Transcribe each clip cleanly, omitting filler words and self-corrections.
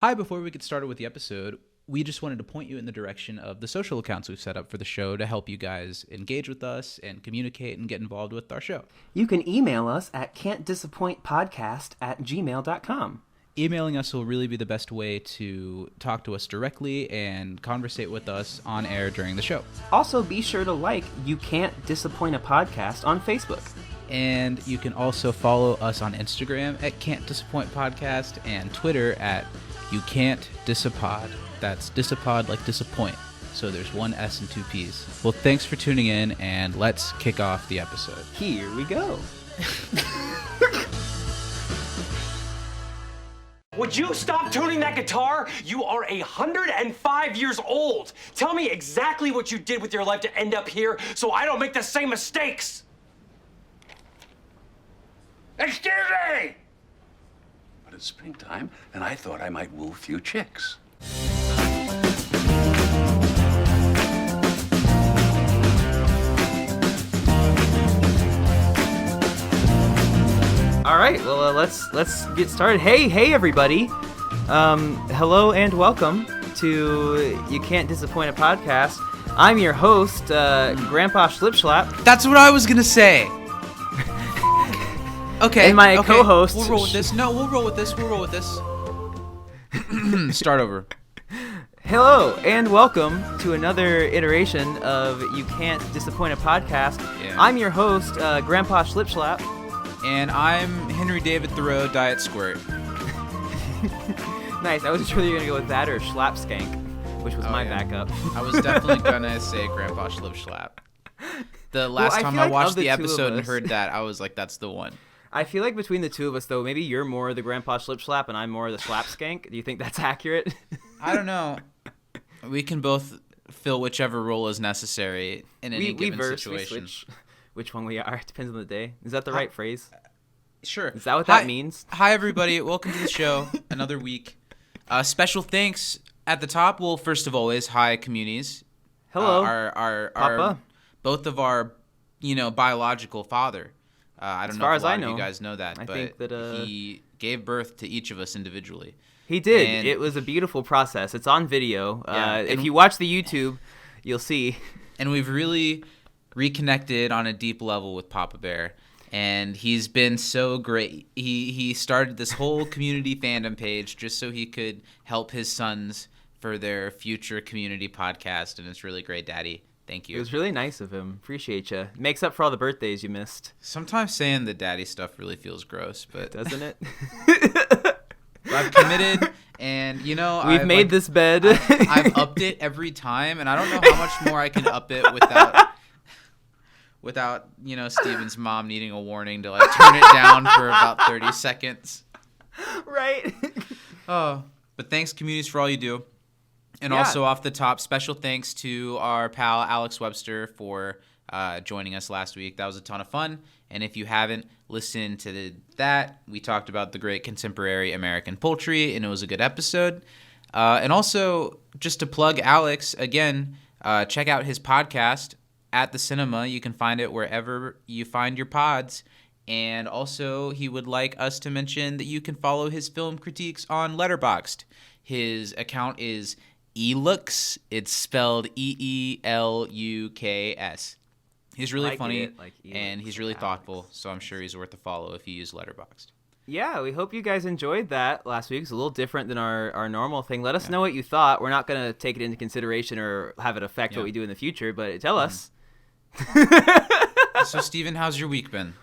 Hi, before we get started with the episode, we just wanted to point you in the direction of the social accounts we've set up for the show to help you guys engage with us and communicate and get involved with our show. You can email us at can'tdisappointpodcast@gmail.com. Emailing us will really be the best way to talk to us directly and conversate with us on air during the show. Also, be sure to like You Can't Disappoint a Podcast on Facebook. And you can also follow us on Instagram at Can't Disappoint Podcast and Twitter at You Can't Disapod. That's disapod like disappoint. So there's one S and two P's. Well, thanks for tuning in, and let's kick off the episode. Here we go. Would you stop tuning that guitar? You are 105 years old. Tell me exactly what you did with your life to end up here so I don't make the same mistakes. Excuse me! But it's springtime, and I thought I might woo a few chicks. All right, well, let's get started. Hey, everybody. Hello and welcome to You Can't Disappoint a Podcast. I'm your host, Grandpa Schlip. That's what I was going to say. Okay. And my co-host. We'll roll with this. No, we'll roll with this. Start over. Hello and welcome to another iteration of You Can't Disappoint a Podcast. Yeah. I'm your host, Grandpa Schlip. And I'm Henry David Thoreau, Diet Squirt. Nice. I wasn't sure you were going to go with that or Schlaps Skank, which was my backup. I was definitely going to say Grandpa Schlip. The last time I watched the episode and heard that, I was like, that's the one. I feel like between the two of us, though, maybe you're more the Grandpa Schlip and I'm more the Schlaps Skank. Do you think that's accurate? I don't know. We can both fill whichever role is necessary in any given situation. We switch which one we are. It depends on the day. Is that the right phrase? Sure. Is that what that means? Hi, everybody. Welcome to the show. Another week. Special thanks at the top. Well, first of all, is hi, Communities. Hello. Our both of our, biological father. I don't know if a lot of you guys know that, but think that, he gave birth to each of us individually. He did. And it was a beautiful process. It's on video. If you watch the YouTube, you'll see. And we've really reconnected on a deep level with Papa Bear. And he's been so great. He started this whole community fandom page just so he could help his sons for their future community podcast. And it's really great, Daddy. Thank you. It was really nice of him. Appreciate you. It makes up for all the birthdays you missed. Sometimes saying the daddy stuff really feels gross, but doesn't it? I've committed, and we've made this bed. I've upped it every time, and I don't know how much more I can up it without Steven's mom needing a warning to turn it down for about 30 seconds. Right. Oh, but thanks, Communities, for all you do. And also off the top, special thanks to our pal Alex Webster for joining us last week. That was a ton of fun. And if you haven't listened to that, we talked about the great contemporary American poultry, and it was a good episode. And also, just to plug Alex, again, check out his podcast, At the Cinema. You can find it wherever you find your pods. And also, he would like us to mention that you can follow his film critiques on Letterboxd. His account is Elux. It's spelled Eeluks. He's really funny, and he's really thoughtful, so I'm sure he's worth a follow if you use Letterboxd. Yeah, we hope you guys enjoyed that last week. It's a little different than our normal thing. Let us know what you thought. We're not going to take it into consideration or have it affect what we do in the future, but tell us. So, Steven, how's your week been?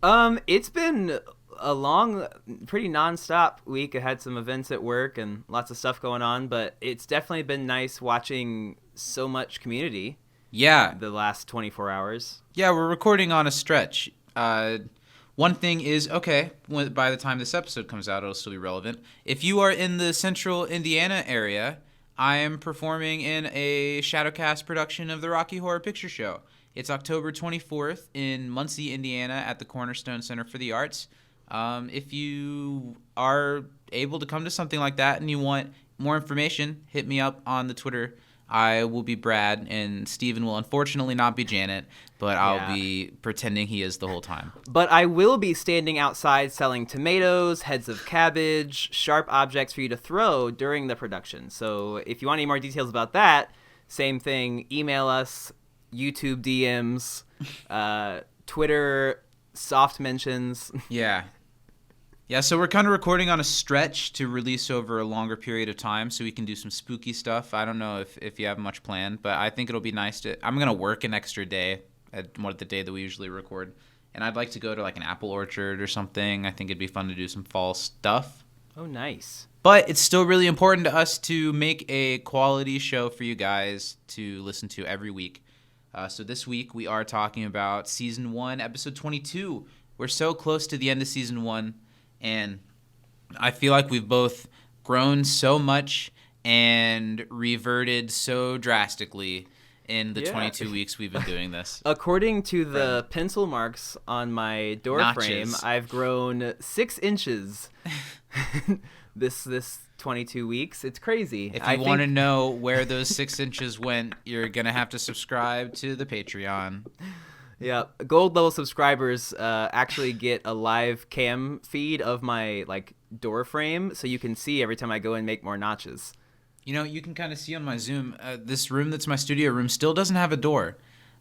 It's been a long, pretty nonstop week. I had some events at work and lots of stuff going on, but it's definitely been nice watching so much Community. Yeah. The last 24 hours. Yeah, we're recording on a stretch. One thing is, by the time this episode comes out, it'll still be relevant. If you are in the central Indiana area, I am performing in a Shadowcast production of the Rocky Horror Picture Show. It's October 24th in Muncie, Indiana at the Cornerstone Center for the Arts. If you are able to come to something like that and you want more information, hit me up on the Twitter I will be Brad, and Steven will unfortunately not be Janet, but I'll be pretending he is the whole time. But I will be standing outside selling tomatoes, heads of cabbage, sharp objects for you to throw during the production. So if you want any more details about that, same thing, email us, YouTube DMs, Twitter soft mentions. Yeah, so we're kind of recording on a stretch to release over a longer period of time so we can do some spooky stuff. I don't know if you have much planned, but I think it'll be nice to... I'm going to work an extra day at the day that we usually record, and I'd like to go to like an apple orchard or something. I think it'd be fun to do some fall stuff. Oh, nice. But it's still really important to us to make a quality show for you guys to listen to every week. So this week we are talking about Season 1, Episode 22. We're so close to the end of Season 1. And I feel like we've both grown so much and reverted so drastically in the 22 weeks we've been doing this. According to the pencil marks on my door frame, I've grown 6 inches this 22 weeks. It's crazy. If you want to know where those 6 inches went, you're going to have to subscribe to the Patreon. Yeah, gold level subscribers actually get a live cam feed of my door frame, so you can see every time I go and make more notches. You know, you can kind of see on my Zoom, this room that's my studio room still doesn't have a door.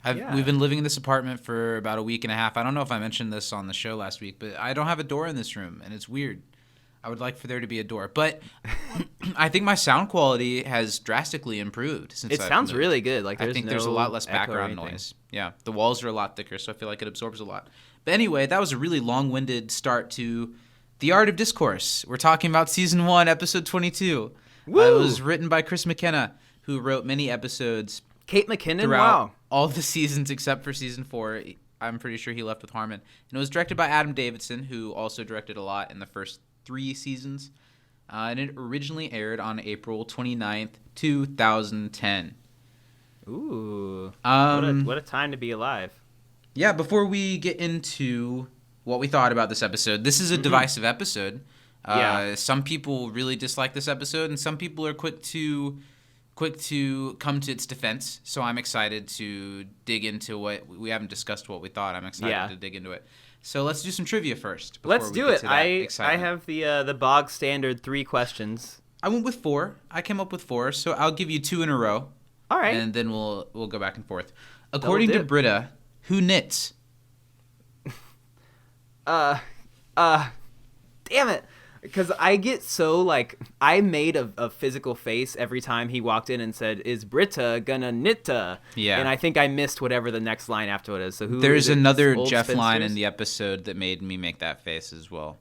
We've been living in this apartment for about a week and a half. I don't know if I mentioned this on the show last week, but I don't have a door in this room, and it's weird. I would like for there to be a door, but I think my sound quality has drastically improved since it sounds really good. I think there's a lot less background noise. Yeah, the walls are a lot thicker, so I feel like it absorbs a lot. But anyway, that was a really long-winded start to The Art of Discourse. We're talking about Season 1, Episode 22. It was written by Chris McKenna, who wrote many episodes. Kate McKinnon? Throughout all the seasons except for Season 4. I'm pretty sure he left with Harmon. And it was directed by Adam Davidson, who also directed a lot in the first 3 seasons. And it originally aired on April 29th, 2010. Ooh. What a time to be alive. Yeah, before we get into what we thought about this episode, this is a divisive episode. Some people really dislike this episode, and some people are quick to come to its defense. So I'm excited to dig into what we haven't discussed. What we thought. I'm excited to dig into it. So let's do some trivia first. Let's do it. I have the bog standard 3 questions. I went with 4. I came up with 4, so I'll give you 2 in a row. All right. And then we'll go back and forth. According to Britta, who knits? Damn it. Because I get so, I made a physical face every time he walked in and said, "Is Britta gonna knitta?" Yeah. And I think I missed whatever the next line after it is. So There's another Jeff line in the episode that made me make that face as well.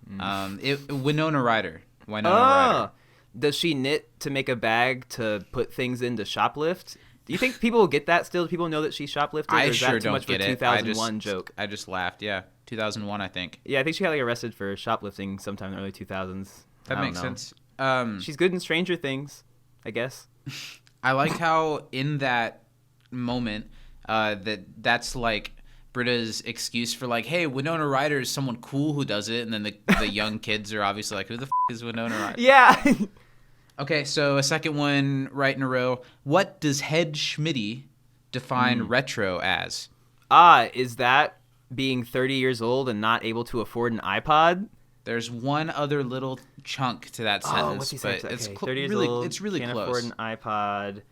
Winona Ryder. Does she knit to make a bag to put things in to shoplift? Do you think people will get that still? Do people know that she shoplifted? I or is sure that too don't much get of a it. 2001 joke? I just laughed. Yeah, 2001, I think. Yeah, I think she got arrested for shoplifting sometime in the early 2000s. That makes sense. She's good in Stranger Things, I guess. I liked how in that moment that's Britta's excuse for hey, Winona Ryder is someone cool who does it, and then the young kids are obviously like, who the is Winona Ryder? Yeah. Okay, so a second one right in a row. What does head Schmitty define retro as? Is that being 30 years old and not able to afford an iPod? There's one other little chunk to that sentence, what's he saying? but it's 30 years really old, it's really can't close. Afford an iPod.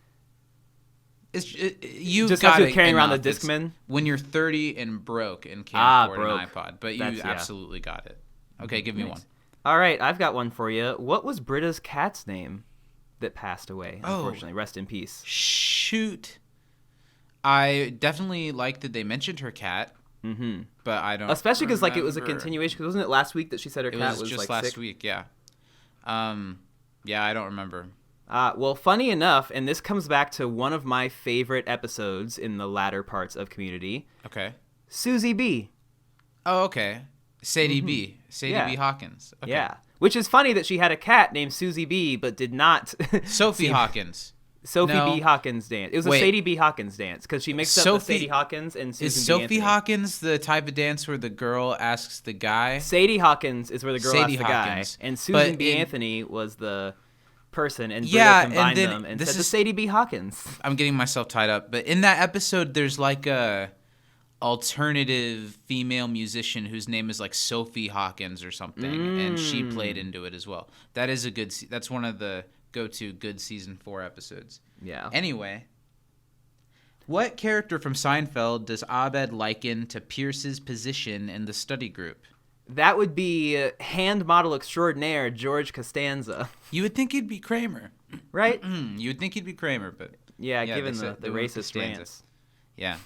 You just got have to it carrying around the enough. Discman. When you're 30 and broke and can't afford broke. an iPod, but you absolutely got it. Okay, give me one. All right, I've got one for you. What was Britta's cat's name that passed away? Unfortunately, rest in peace. Shoot, I definitely like that they mentioned her cat. Mm-hmm. But I don't. Especially because it was a continuation. Because wasn't it last week that she said her cat was just last week? Yeah. Yeah, I don't remember. Well, funny enough, and this comes back to one of my favorite episodes in the latter parts of Community. Okay. Susie B. Oh, okay. Sadie B. Sadie B. Hawkins. Okay. Yeah. Which is funny that she had a cat named Susie B, but did not. Sophie Hawkins. Sophie B. Hawkins dance. It was a Sadie B. Hawkins dance because she mixed up the Sadie Hawkins and Susan Is B. Sophie Anthony. Hawkins the type of dance where the girl asks the guy? Sadie Hawkins is where the girl asks the guy, Hawkins. and Susan B. Anthony was the person, and Yeah, Britta combined and then them and this said to is- Sadie B. Hawkins. I'm getting myself tied up, but in that episode, there's like a alternative female musician whose name is like Sophie Hawkins or something, and she played into it as well. That is a good. That's one of the go-to good season 4 episodes. Yeah. Anyway, what character from Seinfeld does Abed liken to Pierce's position in the study group? That would be hand model extraordinaire George Costanza, You would think he'd be Kramer. right? You would think he'd be Kramer, but Yeah, they given said the they went racist Costanza. rants. Yeah.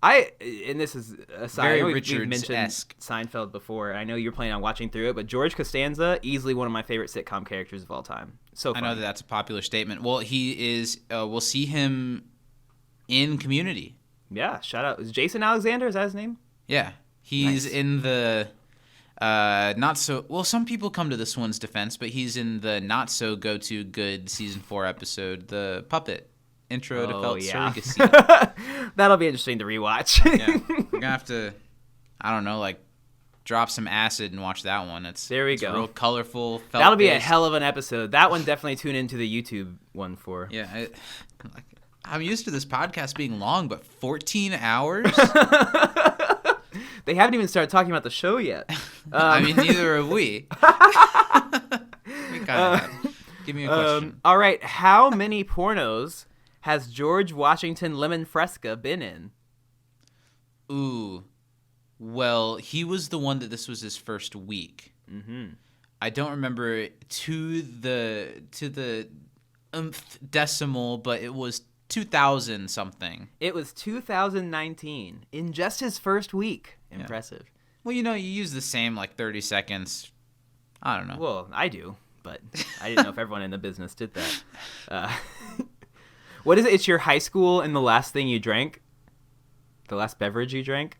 And this is aside, Very I know we've Richards-esque. mentioned Seinfeld before. I know you're planning on watching through it, but George Costanza, easily one of my favorite sitcom characters of all time. So I funny. know that's a popular statement. Well, he is. We'll see him in Community. Yeah, shout out. Is Jason Alexander, is that his name? Yeah, he's Nice. in the not so well. Some people come to this one's defense, but he's in the not so go to good season 4 episode, the puppet intro to Felt Surrogacy. That'll be interesting to rewatch. Yeah, we're gonna have to. I don't know, like drop some acid and watch that one. There we it's go. Real colorful. That'll be a felt-based. hell of an episode. That one definitely tune into the YouTube one for. Yeah, I'm used to this podcast being long, but 14 hours. They haven't even started talking about the show yet. I mean, neither have we. We kind of have. Give me a question. All right, how many pornos has George Washington Lemon Fresca been in? Ooh. Well, he was the one that this was his first week. Mm-hmm. I don't remember to the decimal, but it was 2,000 something. It was 2019 in just his first week. Impressive. Well, you use the same like 30 seconds. I don't know. Well, I do, but I didn't know if everyone in the business did that. What is it? It's your high school and the last thing you drank? The last beverage you drank?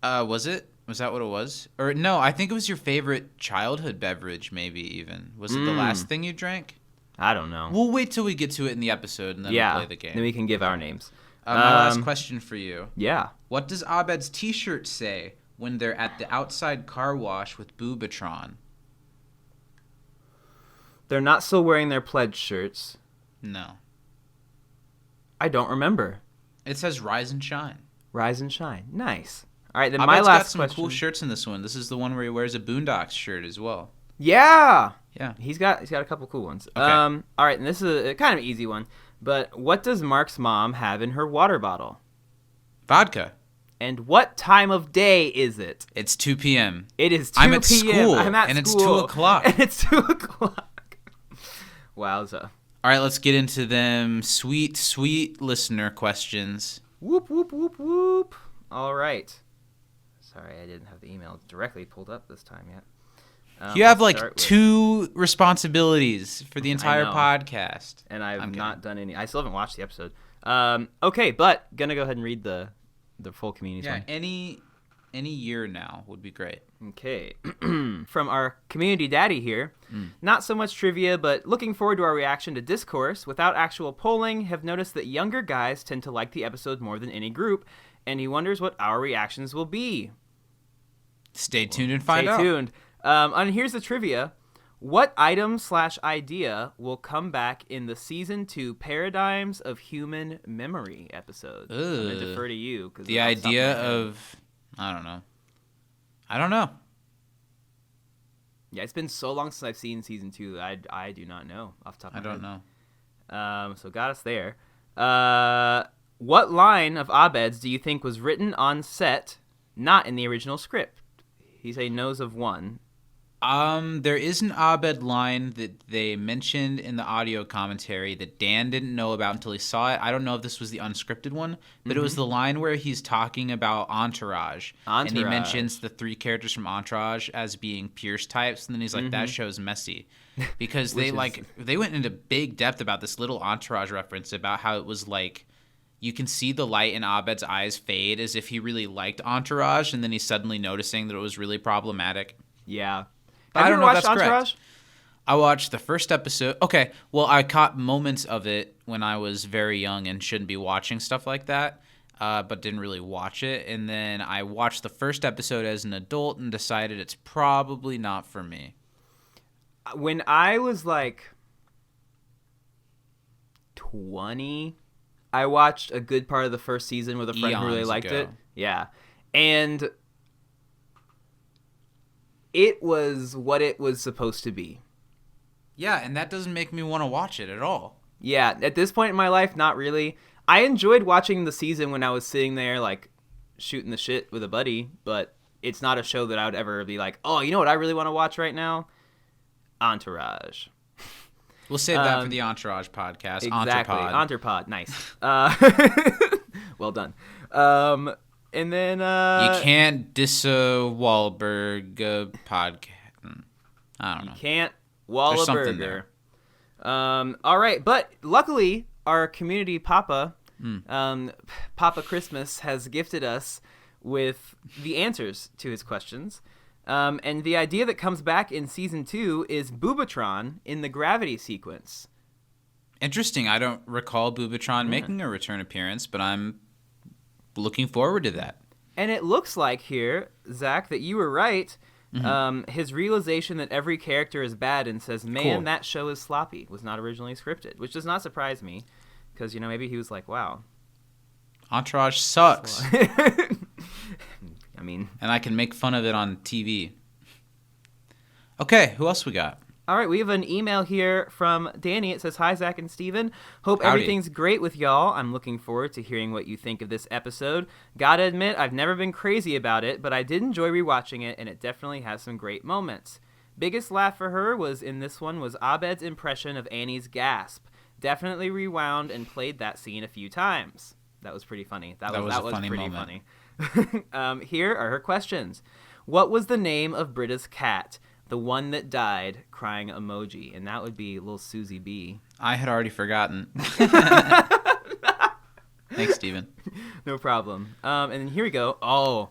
Was it? Was that what it was? Or no, I think it was your favorite childhood beverage, maybe even. Was it the last thing you drank? I don't know. We'll wait till we get to it in the episode and then we'll play the game. Then we can give our names. My last question for you. Yeah. What does Abed's t-shirt say when they're at the outside car wash with Boobatron? They're not still wearing their pledge shirts. No. I don't remember. It says Rise and Shine. Rise and shine. Nice. All right, then Abed's my got last some question. cool shirts in this one. This is the one where he wears a Boondocks shirt as well. Yeah. Yeah. He's got a couple cool ones. Okay. All right, and this is a kind of easy one. But what does Mark's mom have in her water bottle? Vodka. And what time of day is it? It's 2 p.m. It is 2 I'm at p.m. school, I'm at and it's school, 2 o'clock. And it's 2 o'clock. Wowza. All right, let's get into them sweet, sweet listener questions. Whoop, whoop, whoop, whoop. All right. Sorry, I didn't have the email directly pulled up this time yet. You have Let's like start with- 2 responsibilities for the entire know. podcast. And I've I'm not done any. I still haven't watched the episode. Okay, but gonna go ahead and read the full community Yeah, one. any year now would be great. Okay. From our community daddy here. Not so much trivia, but looking forward to our reaction to Discourse. Without actual polling, have noticed that younger guys tend to like the episode more than any group, and he wonders what our reactions will be. Stay tuned and find out. Stay tuned. And here's the trivia. What item/idea will come back in the season 2 Paradigms of Human Memory episode? I'm going to defer to you. 'Cause The off the top idea my head. of, I don't know. Yeah, it's been so long since I've seen season 2 that I do not know off the top of my I head. don't know. So got us there. What line of Abed's do you think was written on set, not in the original script? He's a nose of one. There is an Abed line that they mentioned in the audio commentary that Dan didn't know about until he saw it. I don't know if this was the unscripted one, but it was the line where he's talking about Entourage. And he mentions the 3 characters from Entourage as being Pierce types, and then he's like, that show's messy. Because they went into big depth about this little Entourage reference about how it was like, you can see the light in Abed's eyes fade as if he really liked Entourage, and then he's suddenly noticing that it was really problematic. Yeah. But Have I you don't ever know if watched that's Entourage? correct. I watched the first episode. Okay, well, I caught moments of it when I was very young and shouldn't be watching stuff like that, but didn't really watch it. And then I watched the first episode as an adult and decided it's probably not for me. when I was like 20, I watched a good part of the first season with a friend who really liked it. Yeah. And it was what it was supposed to be. Yeah, and that doesn't make me want to watch it at all. Yeah, at this point in my life, not really. I enjoyed watching the season when I was sitting there, like, shooting the shit with a buddy, but it's not a show that I would ever be like, oh, you know what I really want to watch right now? Entourage. We'll save that for the Entourage podcast. Exactly. Entrepod. Nice. Well done. And then... you can't diss a Wahlberg podcast. I don't know. You can't There's something Wahlberger. there. All right, but luckily, our community Papa, Papa Christmas, has gifted us with the answers to his questions. And the idea that comes back in Season 2 is Boobatron in the Gravity sequence. Interesting. I don't recall Boobatron making a return appearance, but I'm looking forward to that. And it looks like here, Zach, that you were right. His realization that every character is bad and says, man, that show is sloppy, was not originally scripted, which does not surprise me because, you know, maybe he was like, wow. Entourage sucks. I mean... And I can make fun of it on TV. Okay, who else we got? All right, we have an email here from Danny. It says, hi, Zach and Steven. Hope Howdy. everything's great with y'all. I'm looking forward to hearing what you think of this episode. Gotta admit, I've never been crazy about it, but I did enjoy rewatching it, and it definitely has some great moments. Biggest laugh for her was in this one was Abed's impression of Annie's gasp. Definitely rewound and played that scene a few times. That was pretty funny. That was a funny pretty moment. funny. Here are her questions. What was the name of Britta's cat? The one that died, crying emoji. And that would be little Susie B. I had already forgotten. Thanks, Steven. No problem. And then here we go. Oh,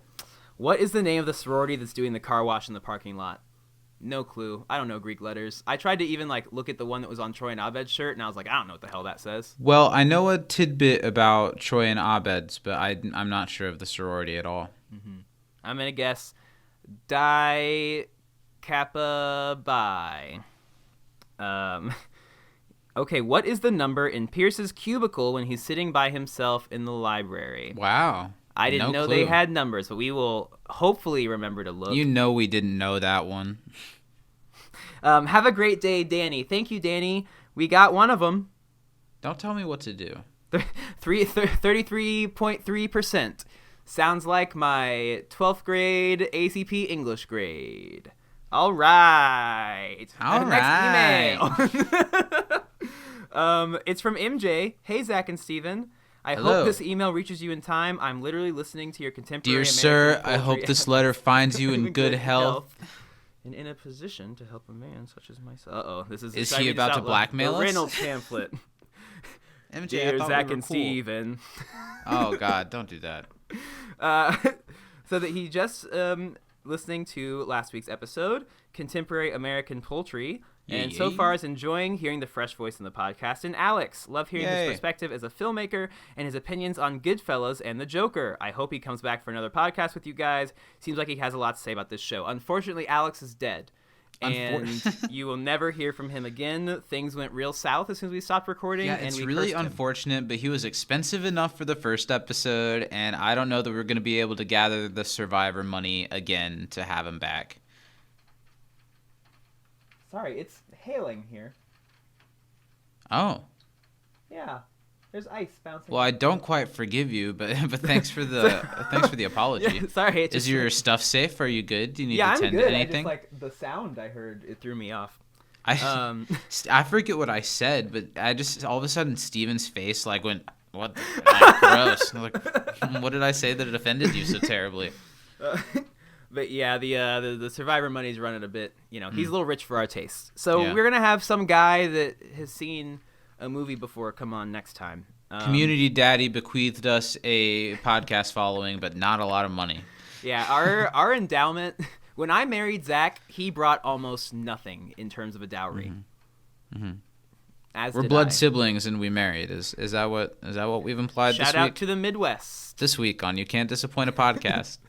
what is the name of the sorority that's doing the car wash in the parking lot? No clue. I don't know Greek letters. I tried to even look at the one that was on Troy and Abed's shirt, and I was like, I don't know what the hell that says. Well, I know a tidbit about Troy and Abed's, but I'm not sure of the sorority at all. Mm-hmm. I'm going to guess Di Kappa Bi. Okay, what is the number in Pierce's cubicle when he's sitting by himself in the library? Wow. I didn't know clue. they had numbers, but we will hopefully remember to look. You know we didn't know that one. Have a great day, Danny. Thank you, Danny. We got one of them. Don't tell me what to do. 33.3%. Sounds like my 12th grade ACP English grade. All right. Next email. It's from MJ. Hey, Zach and Steven. I hope this email reaches you in time. I'm literally listening to your contemporary Dear American sir, I poetry hope this letter finds you in good health. And in a position to help a man such as myself. Uh-oh. Is he about to blackmail us? The Reynolds pamphlet. MJ, Dear I thought Zach we were and cool. Steven. Oh, God, don't do that. So that he just listening to last week's episode, Contemporary American Poultry, and so far is enjoying hearing the fresh voice in the podcast. And Alex, love hearing his perspective as a filmmaker and his opinions on Goodfellas and The Joker. I hope he comes back for another podcast with you guys. Seems like he has a lot to say about this show. Unfortunately, Alex is dead. And you will never hear from him again. Things went real south as soon as we stopped recording. Yeah, and it's we really cursed him. unfortunate, but he was expensive enough for the first episode, and I don't know that we're going to be able to gather the Survivor money again to have him back. Sorry, it's hailing here. Oh. Yeah, there's ice bouncing. Well, I don't quite forgive you, but thanks for the apology. Yeah, sorry. Is your stuff safe? Are you good? Do you need to I'm attend good. to anything? I just, the sound I heard, it threw me off. I forget what I said, but I just all of a sudden Steven's face went, what? Gross. What did I say that it offended you so terribly? But yeah, the Survivor money's running a bit. He's a little rich for our taste. So we're gonna have some guy that has seen a movie before come on next time. Community Daddy bequeathed us a podcast following, but not a lot of money. Yeah, our endowment. When I married Zach, he brought almost nothing in terms of a dowry. Mm-hmm. As we're did blood I. siblings and we married. Is that what we've implied this week? Shout out to the Midwest. This week on You Can't Disappoint a Podcast.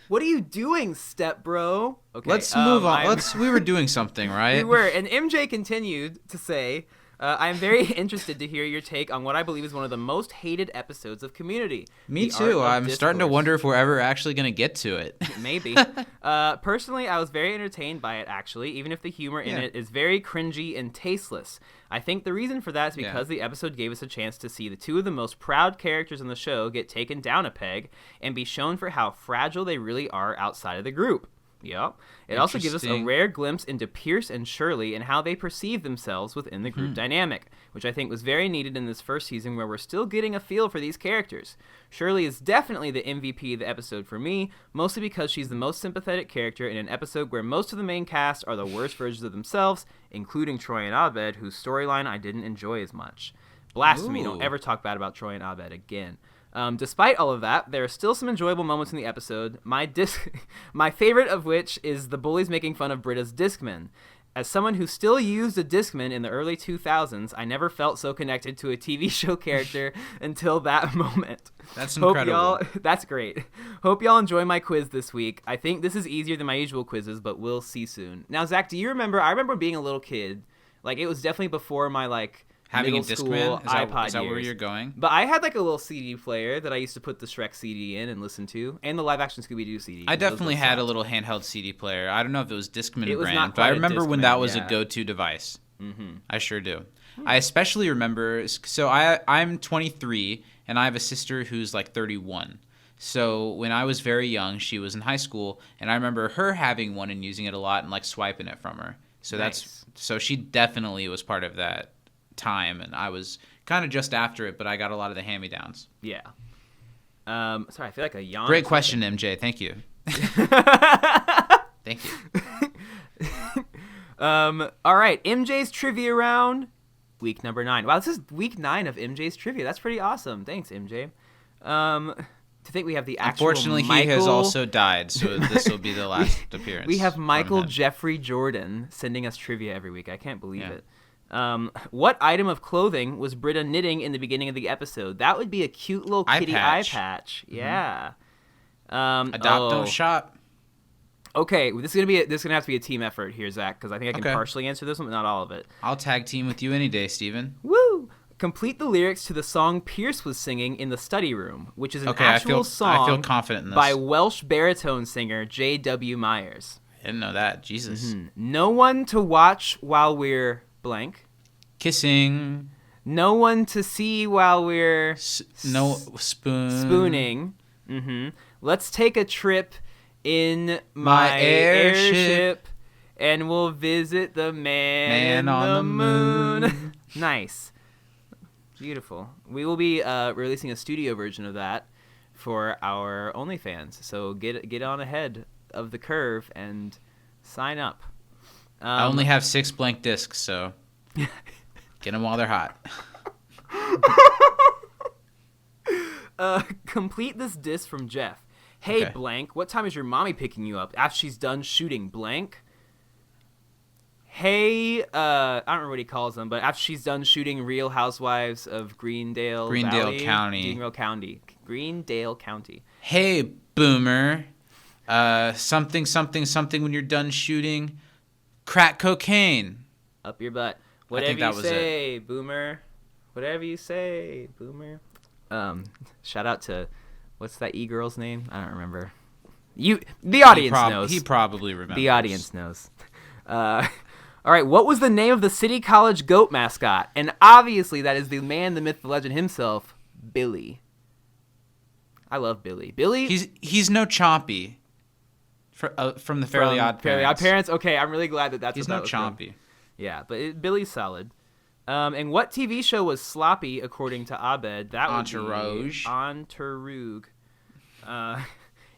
What are you doing, step bro? Okay, Let's move on. We were doing something, right? We were, and MJ continued to say, I am very interested to hear your take on what I believe is one of the most hated episodes of Community. Me too. I'm starting to wonder if we're ever actually going to get to it. Maybe. Personally, I was very entertained by it, actually, even if the humor in it is very cringy and tasteless. I think the reason for that is because the episode gave us a chance to see the two of the most proud characters in the show get taken down a peg and be shown for how fragile they really are outside of the group. Yep. It also gives us a rare glimpse into Pierce and Shirley and how they perceive themselves within the group dynamic, which I think was very needed in this first season where we're still getting a feel for these characters. Shirley is definitely the MVP of the episode for me, mostly because she's the most sympathetic character in an episode where most of the main cast are the worst versions of themselves, including Troy and Abed, whose storyline I didn't enjoy as much. Blasphemy, don't ever talk bad about Troy and Abed again. Despite all of that, there are still some enjoyable moments in the episode, my favorite of which is the bullies making fun of Britta's Discman. As someone who still used a Discman in the early 2000s, I never felt so connected to a TV show character until that moment. That's incredible. That's great. Hope y'all enjoy my quiz this week. I think this is easier than my usual quizzes, but we'll see soon. Now, Zach, do you remember? I remember being a little kid. Like, it was definitely before my, having a Discman iPod is that years. where you're going? But I had a little CD player that I used to put the Shrek CD in and listen to, and the live action Scooby-Doo CD. I definitely had a little handheld CD player. I don't know if it was Discman brand, but quite I a remember when Discman, that was a go-to device. Mm-hmm. I sure do. I especially remember. So I'm 23 and I have a sister who's 31. So when I was very young, she was in high school, and I remember her having one and using it a lot and swiping it from her. So so she definitely was part of that time, and I was kind of just after it, but I got a lot of the hand-me-downs. Yeah. Sorry, I feel like a yawn. Great question, MJ. Thank you. Thank you. All right, MJ's trivia round, week number 9. Wow, this is week 9 of MJ's trivia. That's pretty awesome. Thanks, MJ. To think we have the actual Unfortunately, he has also died, so this will be the last appearance. We have Michael Jeffrey Jordan sending us trivia every week. I can't believe it. What item of clothing was Britta knitting in the beginning of the episode? That would be a cute little kitty eye patch. Yeah. Adopt, don't shop. Okay, this is gonna have to be a team effort here, Zach, because I think I can partially answer this one, but not all of it. I'll tag team with you any day, Steven. Woo! Complete the lyrics to the song Pierce was singing in the study room, which is an actual song I feel confident in this. by Welsh baritone singer J.W. Myers. I didn't know that. Jesus. Mm-hmm. No one to watch while we're blank. Kissing. No one to see while we're spooning. Mm-hmm. Let's take a trip in my airship, and we'll visit the man on the moon. Nice. Beautiful. We will be releasing a studio version of that for our OnlyFans, so get on ahead of the curve and sign up. I only have 6 blank discs, so get them while they're hot. Complete this diss from Jeff. Hey, blank, what time is your mommy picking you up after she's done shooting blank? Hey, I don't remember what he calls them, but after she's done shooting Real Housewives of Greendale County. Hey, boomer. Something when you're done shooting crack cocaine. Up your butt. Whatever you say, boomer. Whatever you say, boomer. Shout out to, what's that e-girl's name? I don't remember. The audience knows. He probably remembers. The audience knows. All right, what was the name of the City College goat mascot? And obviously that is the man, the myth, the legend himself, Billy. I love Billy. Billy? He's no Chompy from the Fairly Odd Parents. Fairly Odd Parents? Okay, I'm really glad that's he's what no that was Chompy. From. Yeah, but Billy's solid. And what TV show was sloppy, according to Abed? That would be Entourage.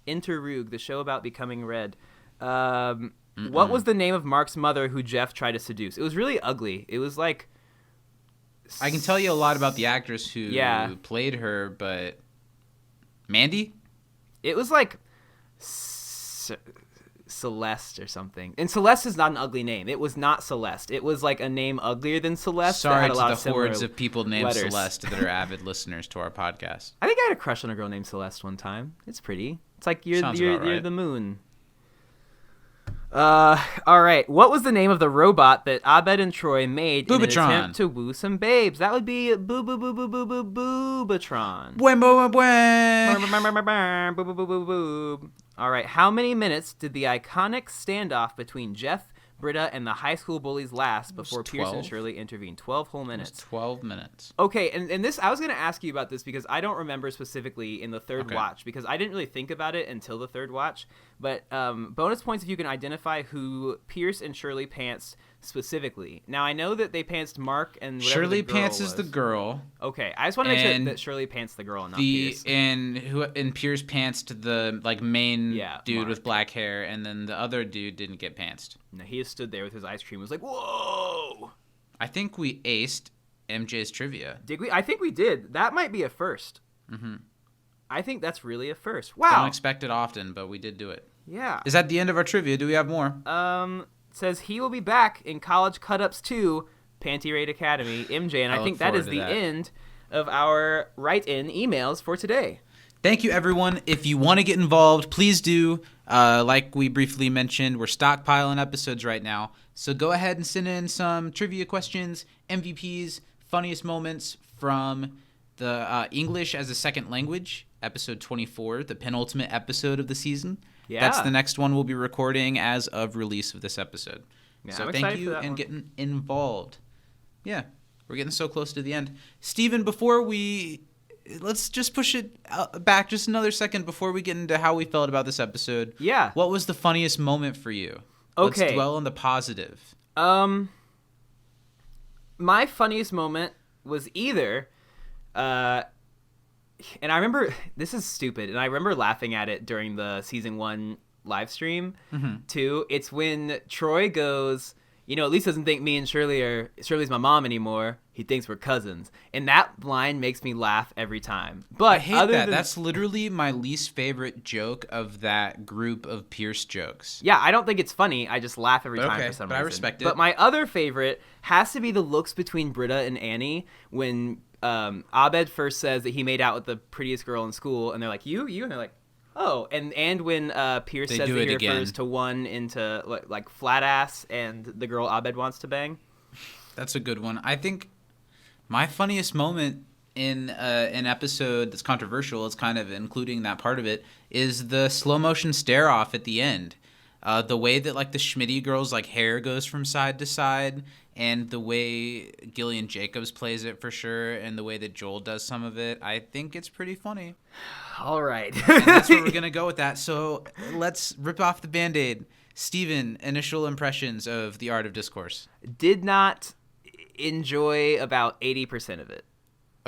Interrogue, the show about becoming red. What was the name of Mark's mother who Jeff tried to seduce? It was really ugly. It was like... I can tell you a lot about the actress who played her, but... Mandy? It was like... Celeste or something. And Celeste is not an ugly name. It was not Celeste. It was like a name uglier than Celeste. Sorry that had a lot to of the hordes of people named letters. Celeste that are avid listeners to our podcast. I think I had a crush on a girl named Celeste one time. It's pretty. It's like Sounds you're about right. the moon. All right. What was the name of the robot that Abed and Troy made in an Boobatron. attempt to woo some babes? That would be Boobatron. Buen, buen, buen. All right. How many minutes did the iconic standoff between Jeff, Britta, and the high school bullies last before Pierce and 12. Shirley intervened? 12 whole minutes. 12 minutes. Okay, and this, I was going to ask you about this because I don't remember specifically in the third watch, because I didn't really think about it until the third watch. But bonus points if you can identify who Pierce and Shirley pantsed specifically. Now, I know that they pantsed Mark and whatever Shirley the girl Pants is was. the girl. Okay, I just want to make sure And that Shirley pantsed the girl and not Pierce. And Pierce pantsed the main dude Mark. with black hair, and then the other dude didn't get pantsed. No, he just stood there with his ice cream. Was like, whoa! I think we aced MJ's trivia. Did we? I think we did. That might be a first. Mm-hmm. I think that's really a first. Wow. Don't expect it often, but we did do it. Yeah. Is that the end of our trivia? Do we have more? Says he will be back in College Cut-Ups 2, Panty Raid Academy, MJ, and I think that is the end of our write-in emails for today. Thank you, everyone. If you want to get involved, please do. Like we briefly mentioned, we're stockpiling episodes right now. So go ahead and send in some trivia questions, MVPs, funniest moments from the English as a Second Language, episode 24, the penultimate episode of the season. Yeah. That's the next one we'll be recording as of release of this episode. Yeah, so I'm thank excited you for that and one. getting involved. Yeah, we're getting so close to the end. Steven, let's just push it back just another second before we get into how we felt about this episode. Yeah. What was the funniest moment for you? Okay. Let's dwell on the positive. My funniest moment was either, and I remember, this is stupid, and I remember laughing at it during the season 1 live stream, too. It's when Troy goes, at least doesn't think me and Shirley's my mom anymore. He thinks we're cousins. And that line makes me laugh every time. But I hate that. That's literally my least favorite joke of that group of Pierce jokes. Yeah, I don't think it's funny. I just laugh every time for some reason. I respect it. But my other favorite has to be the looks between Britta and Annie when Abed first says that he made out with the prettiest girl in school, and they're like, you? And they're like, oh. And when Pierce says that he refers to one into like flat ass and the girl Abed wants to bang. That's a good one. I think my funniest moment in an episode that's controversial, it's kind of including that part of it, is the slow motion stare off at the end. The way that the Schmitty girl's hair goes from side to side, and the way Gillian Jacobs plays it for sure, and the way that Joel does some of it, I think it's pretty funny. All right. And that's where we're going to go with that. So let's rip off the Band-Aid. Steven, initial impressions of The Art of Discourse. Did not enjoy about 80% of it.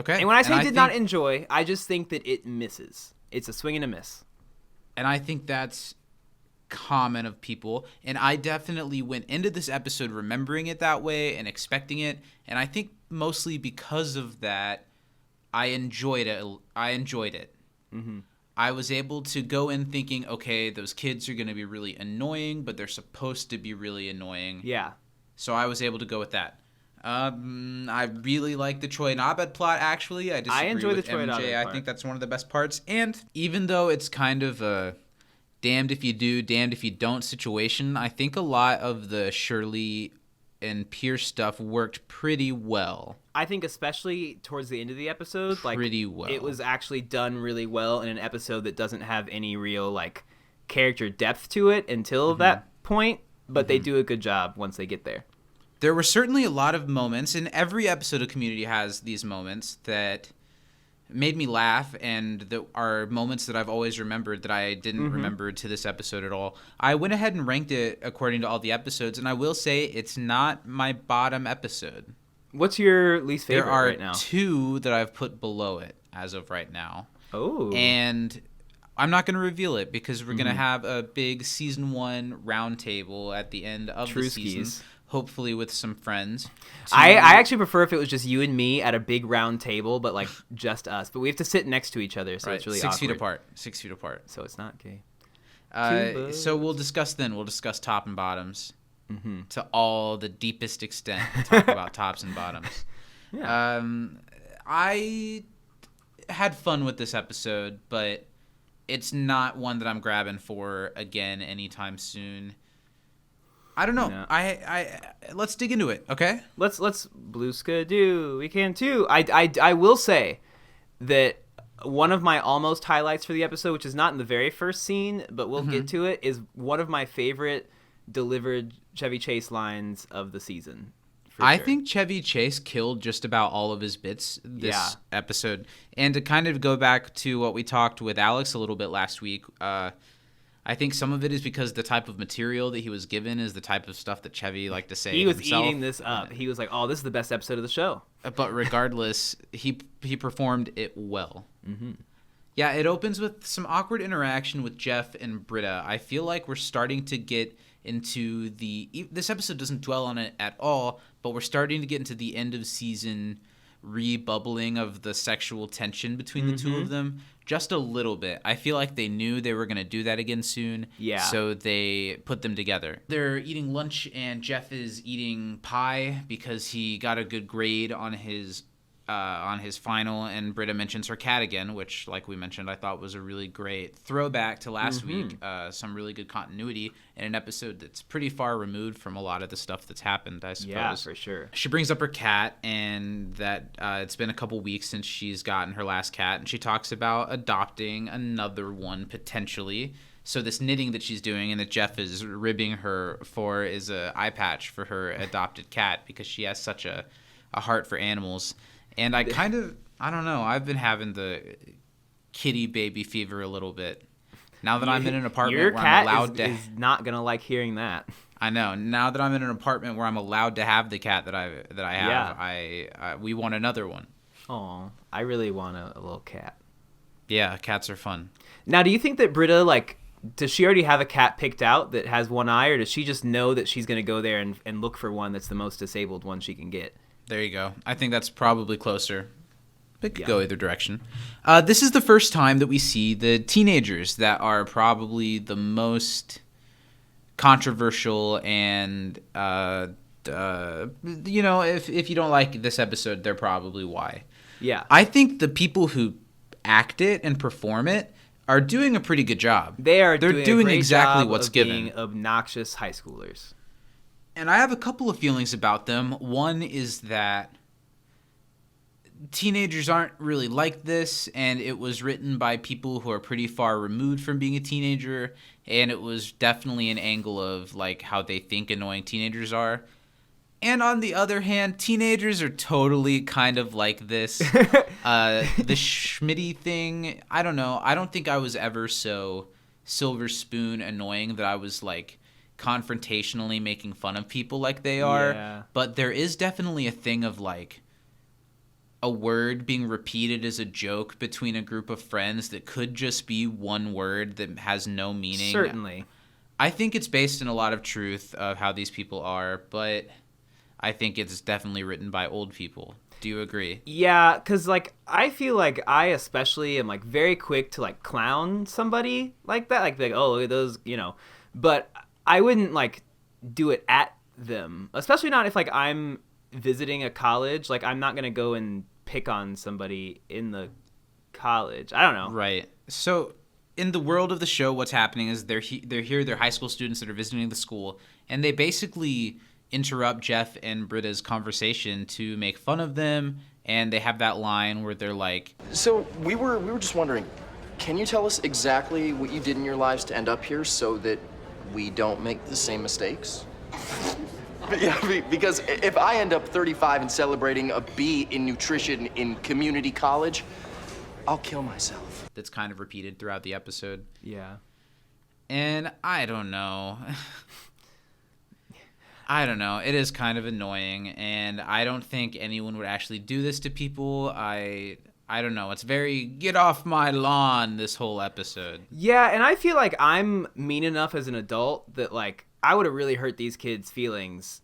Okay. And when I say not enjoy, I just think that it misses. It's a swing and a miss. And I think that's common of people, and I definitely went into this episode remembering it that way and expecting it, and I think mostly because of that I enjoyed it. Mm-hmm. I was able to go in thinking, okay, those kids are going to be really annoying, but they're supposed to be really annoying. Yeah. So I was able to go with that. I really like the Troy and Abed plot, actually. I disagree enjoy with the Troy and MJ. Abed I part. think that's one of the best parts. And even though it's kind of a damned if you do, damned if you don't situation, I think a lot of the Shirley and Pierce stuff worked pretty well. I think especially towards the end of the episode, Pretty well. It was actually done really well in an episode that doesn't have any real character depth to it until that point, but they do a good job once they get there. There were certainly a lot of moments, and every episode of Community has these moments that made me laugh, and that are moments that I've always remembered that I didn't remember to this episode at all. I went ahead and ranked it according to all the episodes, and I will say it's not my bottom episode. What's your least favorite right now? There are two that I've put below it as of right now. Oh. And I'm not going to reveal it because we're going to have a big season 1 roundtable at the end of the season. Hopefully with some friends. I actually prefer if it was just you and me at a big round table, but just us. But we have to sit next to each other, so it's really 6 feet awkward. apart. 6 feet apart. So it's not gay. So we'll discuss then. We'll discuss top and bottoms to all the deepest extent. Talk about tops and bottoms. Yeah. I had fun with this episode, but it's not one that I'm grabbing for again anytime soon. I don't know. No. I let's dig into it, okay? Let's blue skidoo. We can too. I will say that one of my almost highlights for the episode, which is not in the very first scene, but we'll get to it, is one of my favorite delivered Chevy Chase lines of the season. I think Chevy Chase killed just about all of his bits this episode. And to kind of go back to what we talked with Alex a little bit last week, I think some of it is because the type of material that he was given is the type of stuff that Chevy liked to say he was himself. eating this up. He was like, "Oh, this is the best episode of the show." But regardless, he performed it well. Mm-hmm. Yeah, it opens with some awkward interaction with Jeff and Britta. I feel like we're starting to get into this episode doesn't dwell on it at all, but we're starting to get into the end of season rebubbling of the sexual tension between the two of them just a little bit. I feel like they knew they were going to do that again soon. Yeah. So they put them together. They're eating lunch and Jeff is eating pie because he got a good grade on his final, and Britta mentions her cat again, which, like we mentioned, I thought was a really great throwback to last week. Some really good continuity in an episode that's pretty far removed from a lot of the stuff that's happened, I suppose. Yeah, for sure. She brings up her cat, and that it's been a couple weeks since she's gotten her last cat, and she talks about adopting another one potentially. So this knitting that she's doing and that Jeff is ribbing her for is a eye patch for her adopted cat because she has such a heart for animals. And I don't know, I've been having the kitty baby fever a little bit. Now that I'm in an apartment where I'm allowed to... Your cat is not going to like hearing that. I know. Now that I'm in an apartment where I'm allowed to have the cat that I have, we want another one. Oh, I really want a little cat. Yeah, cats are fun. Now, do you think that Britta, does she already have a cat picked out that has one eye, or does she just know that she's going to go there and look for one that's the most disabled one she can get? There you go. I think that's probably closer. It could go either direction. This is the first time that we see the teenagers that are probably the most controversial and, if you don't like this episode, they're probably why. Yeah. I think the people who act it and perform it are doing a pretty good job. They're doing exactly job what's of given. Being obnoxious high schoolers. And I have a couple of feelings about them. One is that teenagers aren't really like this, and it was written by people who are pretty far removed from being a teenager, and it was definitely an angle of how they think annoying teenagers are. And on the other hand, teenagers are totally kind of like this. The Schmitty thing, I don't know. I don't think I was ever so silver spoon annoying that I was confrontationally making fun of people like they are. Yeah. But there is definitely a thing of a word being repeated as a joke between a group of friends that could just be one word that has no meaning. Certainly. I think it's based in a lot of truth of how these people are, but I think it's definitely written by old people. Do you agree? Yeah, because I feel like I especially am very quick to clown somebody like that, oh, look at those, but I wouldn't do it at them, especially not if I'm visiting a college. I'm not gonna go and pick on somebody in the college. I don't know. Right. So in the world of the show, what's happening is they're here. They're high school students that are visiting the school, and they basically interrupt Jeff and Britta's conversation to make fun of them. And they have that line where they're like, "So we were just wondering, can you tell us exactly what you did in your lives to end up here so that we don't make the same mistakes?" Yeah, because if I end up 35 and celebrating a B in nutrition in community college, I'll kill myself. That's kind of repeated throughout the episode. Yeah. And I don't know. It is kind of annoying, and I don't think anyone would actually do this to people. I don't know. It's very get off my lawn, this whole episode. Yeah, and I feel like I'm mean enough as an adult that I would have really hurt these kids' feelings,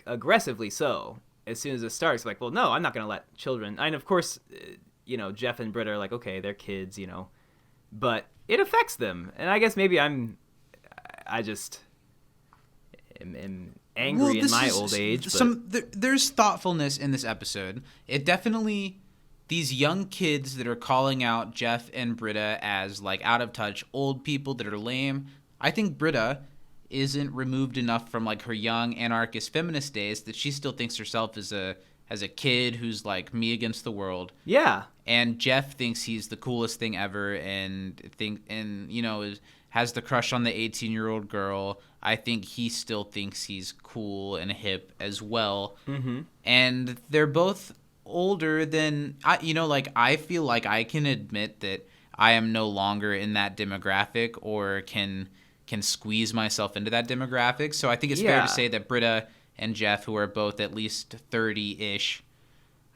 aggressively so, as soon as it starts. Well, no, I'm not going to let children... And of course, Jeff and Britta are okay, they're kids, but it affects them. And I guess maybe I just am angry in my old age. But... There's thoughtfulness in this episode. It definitely... these young kids that are calling out Jeff and Britta as like out of touch old people that are lame. I think Britta isn't removed enough from like her young anarchist feminist days that she still thinks herself as a kid who's like me against the world. Yeah. And Jeff thinks he's the coolest thing ever has the crush on the 18-year-old girl. I think he still thinks he's cool and hip as well. Mm-hmm. And they're both older than I feel like I can admit that I am no longer in that demographic or can squeeze myself into that demographic. So I think it's fair to say that Britta and Jeff, who are both at least 30-ish,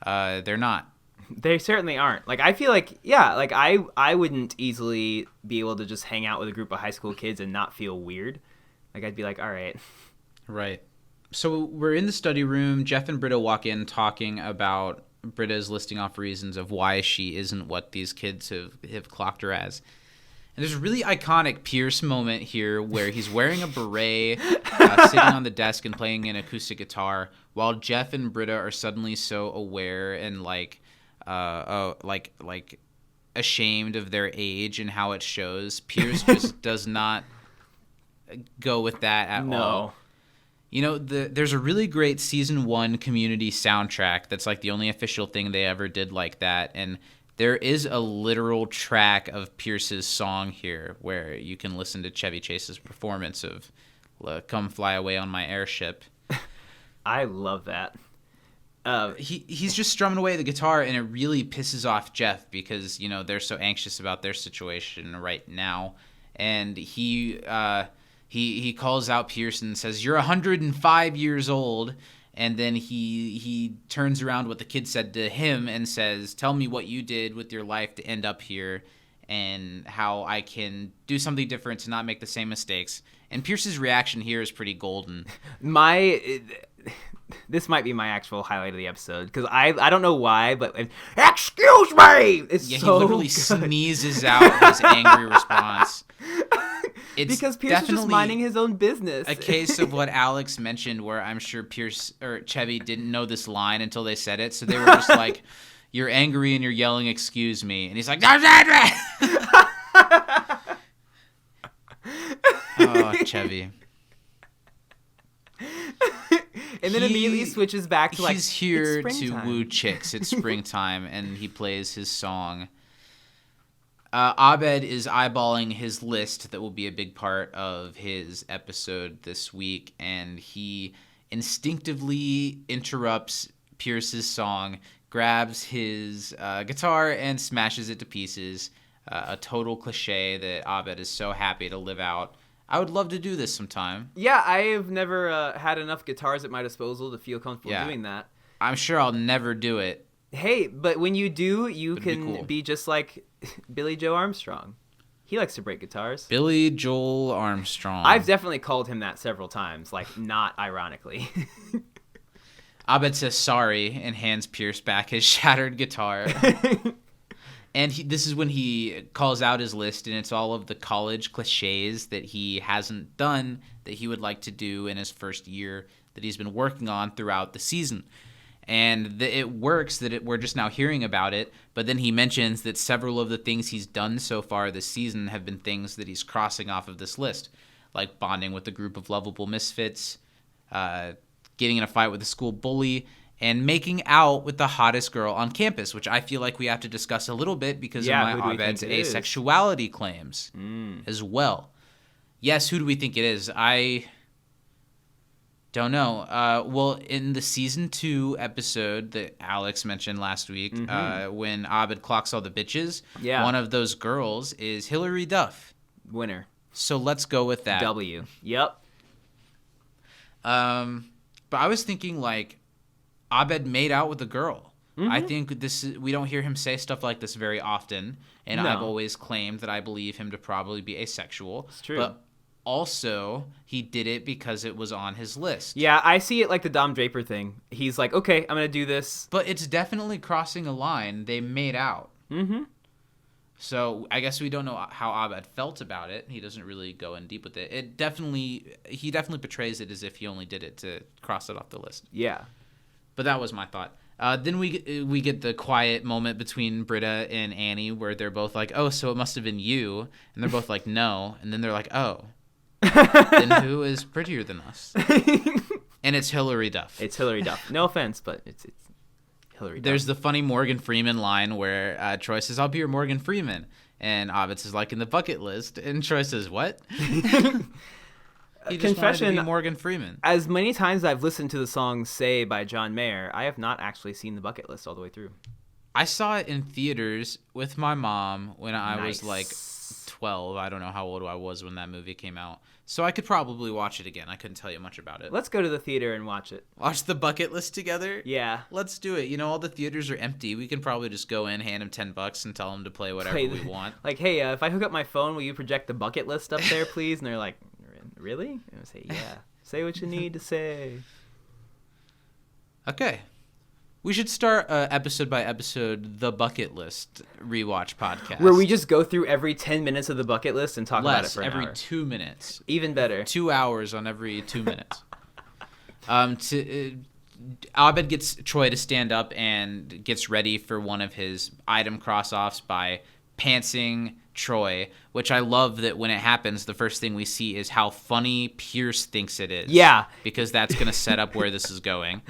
they're not. They certainly aren't. Like, I feel like, yeah, like I wouldn't easily be able to just hang out with a group of high school kids and not feel weird. Like, I'd be like, all right. Right. So we're in the study room. Jeff and Britta walk in talking about Britta's listing off reasons of why she isn't what these kids have clocked her as. And there's a really iconic Pierce moment here where he's wearing a beret, sitting on the desk and playing an acoustic guitar, while Jeff and Britta are suddenly so aware and like ashamed of their age and how it shows. Pierce just does not go with that at all. You know, there's a really great season 1 Community soundtrack that's like the only official thing they ever did like that, and there is a literal track of Pierce's song here where you can listen to Chevy Chase's performance of "Come Fly Away on My Airship." I love that. He's just strumming away the guitar, and it really pisses off Jeff because, you know, they're so anxious about their situation right now. And he calls out Pierce and says, "You're 105 years old." And then he turns around what the kid said to him and says, "Tell me what you did with your life to end up here and how I can do something different to not make the same mistakes." And Pierce's reaction here is pretty golden. This might be my actual highlight of the episode because I don't know why, but excuse me, it's he so literally good. sneezes out his angry response. It's because Pierce is just minding his own business. A case of what Alex mentioned, where I'm sure Pierce or Chevy didn't know this line until they said it, so they were just like, "You're angry and you're yelling, 'excuse me,' and he's like, 'Oh, Chevy." And then immediately switches back to like, he's here it's to springtime. woo chicks. It's springtime, and he plays his song. Abed is eyeballing his list that will be a big part of his episode this week, and he instinctively interrupts Pierce's song, grabs his guitar, and smashes it to pieces. A total cliche that Abed is so happy to live out. I would love to do this sometime. Yeah, I've never had enough guitars at my disposal to feel comfortable doing that. I'm sure I'll never do it. Hey, but when you do, you can be be just like Billy Joe Armstrong. He likes to break guitars. Billy Joel Armstrong. I've definitely called him that several times, like not ironically. Abed says sorry and hands Pierce back his shattered guitar. And this is when he calls out his list, and it's all of the college cliches that he hasn't done that he would like to do in his first year that he's been working on throughout the season. And it works that we're just now hearing about it, but then he mentions that several of the things he's done so far this season have been things that he's crossing off of this list, like bonding with a group of lovable misfits, getting in a fight with a school bully, and making out with the hottest girl on campus, which I feel like we have to discuss a little bit because of my Abed's asexuality claims as well. Yes, who do we think it is? I don't know. Well, in the season 2 episode that Alex mentioned last week, when Abed clocks all the bitches, one of those girls is Hillary Duff. Winner. So let's go with that. W. Yep. But I was thinking, like, Abed made out with a girl. I think we don't hear him say stuff like this very often, and I've always claimed that I believe him to probably be asexual. It's true. But also, he did it because it was on his list. Yeah, I see it like the Dom Draper thing. He's like, okay, I'm going to do this. But it's definitely crossing a line. They made out. Mm-hmm. So I guess we don't know how Abed felt about it. He doesn't really go in deep with it. He definitely portrays it as if he only did it to cross it off the list. Yeah. But that was my thought. Then we get the quiet moment between Britta and Annie where they're both like, oh, so it must have been you. And they're both like, no. And then they're like, oh. Then who is prettier than us? And it's Hilary Duff. It's Hilary Duff. No offense, but it's Hilary Duff. There's the funny Morgan Freeman line where Troy says, I'll be your Morgan Freeman. And Ovid says, like in the bucket list. And Troy says, what? He just Confession, wanted to be Morgan Freeman. As many times I've listened to the song Say by John Mayer, I have not actually seen the bucket list all the way through. I saw it in theaters with my mom when I was like Nice. 12. I don't know how old I was when that movie came out. So I could probably watch it again. I couldn't tell you much about it. Let's go to the theater and watch it. Watch the bucket list together? Yeah. Let's do it. You know, all the theaters are empty. We can probably just go in, hand them $10, and tell them to play whatever we want. Like, hey, if I hook up my phone, will you project the bucket list up there, please? And they're like, really? And I say, yeah. Say what you need to say. Okay. We should start episode by episode the bucket list rewatch podcast. Where we just go through every 10 minutes of the bucket list and talk about it for an every hour. 2 minutes. Even better. 2 hours on every 2 minutes. Abed gets Troy to stand up and gets ready for one of his item cross-offs by pantsing Troy, which I love that when it happens, the first thing we see is how funny Pierce thinks it is. Yeah. Because that's going to set up where this is going.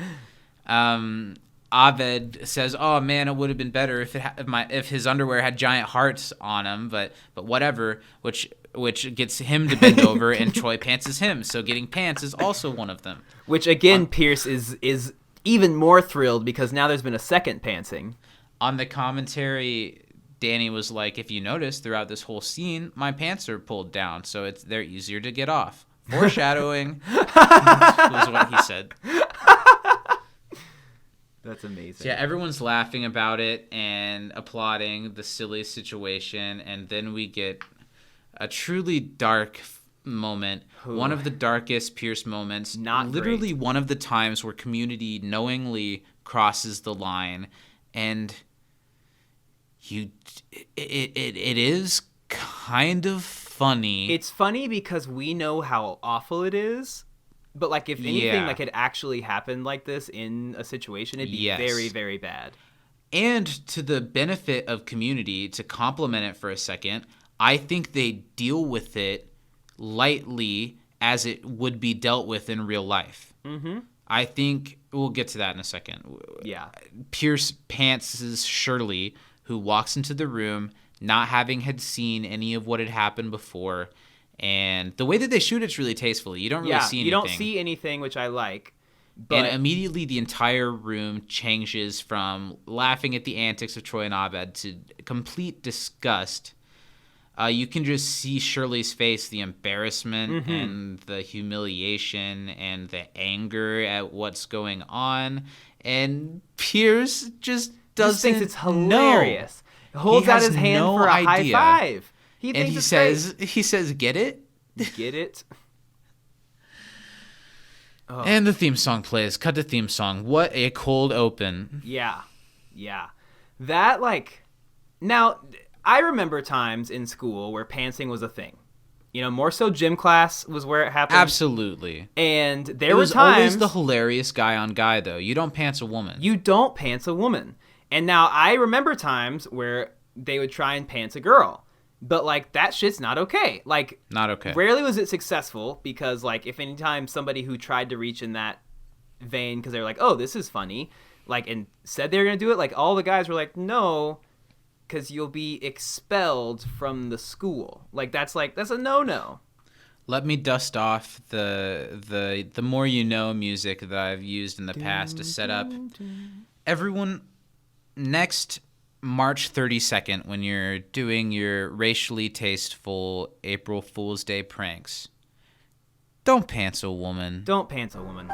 Abed says, "Oh man, it would have been better if his underwear had giant hearts on them, but whatever." Which gets him to bend over, and Troy pantses him. So getting pants is also one of them. Which again, Pierce is even more thrilled because now there's been a second pantsing. On the commentary, Danny was like, "If you notice throughout this whole scene, my pants are pulled down, so they're easier to get off." Foreshadowing was what he said. That's amazing. So yeah, everyone's laughing about it and applauding the silly situation, and then we get a truly dark moment. Ooh. One One of the darkest Pierce moments. Not literally great. one of the times where Community knowingly crosses the line, and it is kind of funny. It's funny because we know how awful it is, but like if anything like had actually happened like this in a situation, it'd be Yes. very, very bad. And to the benefit of Community, to compliment it for a second, I think they deal with it lightly as it would be dealt with in real life. Mm-hmm. I think we'll get to that in a second. Yeah. Pierce pantses Shirley, who walks into the room not having had seen any of what had happened before. And the way that they shoot it's really tastefully. You don't really see anything. You don't see anything, which I like. But And immediately the entire room changes from laughing at the antics of Troy and Abed to complete disgust. You can just see Shirley's face, the embarrassment and the humiliation and the anger at what's going on. And Pierce just doesn't thinks it's hilarious. know. Holds He out has his hand no for a idea. high five. He And thinks he says, get it? great. Get it? Oh. And the theme song plays. Cut to theme song. What a cold open. Yeah. That, like... Now, I remember times in school where pantsing was a thing. You know, more so gym class was where it happened. Absolutely. And there It were was times... always the hilarious guy on guy, though. You don't pants a woman. You don't pants a woman. And now I remember times where they would try and pants a girl. But, like, that shit's not okay. Like, Not okay. Rarely was it successful because, like, if any time somebody who tried to reach in that vein because they were like, oh, this is funny, like, and said they were going to do it, like, all the guys were like, no, because you'll be expelled from the school. Like, that's a no-no. Let me dust off the more you know music that I've used in the past to set up. Everyone, next March 32nd, when you're doing your racially tasteful April Fool's Day pranks, don't pants a woman. Don't pants a woman.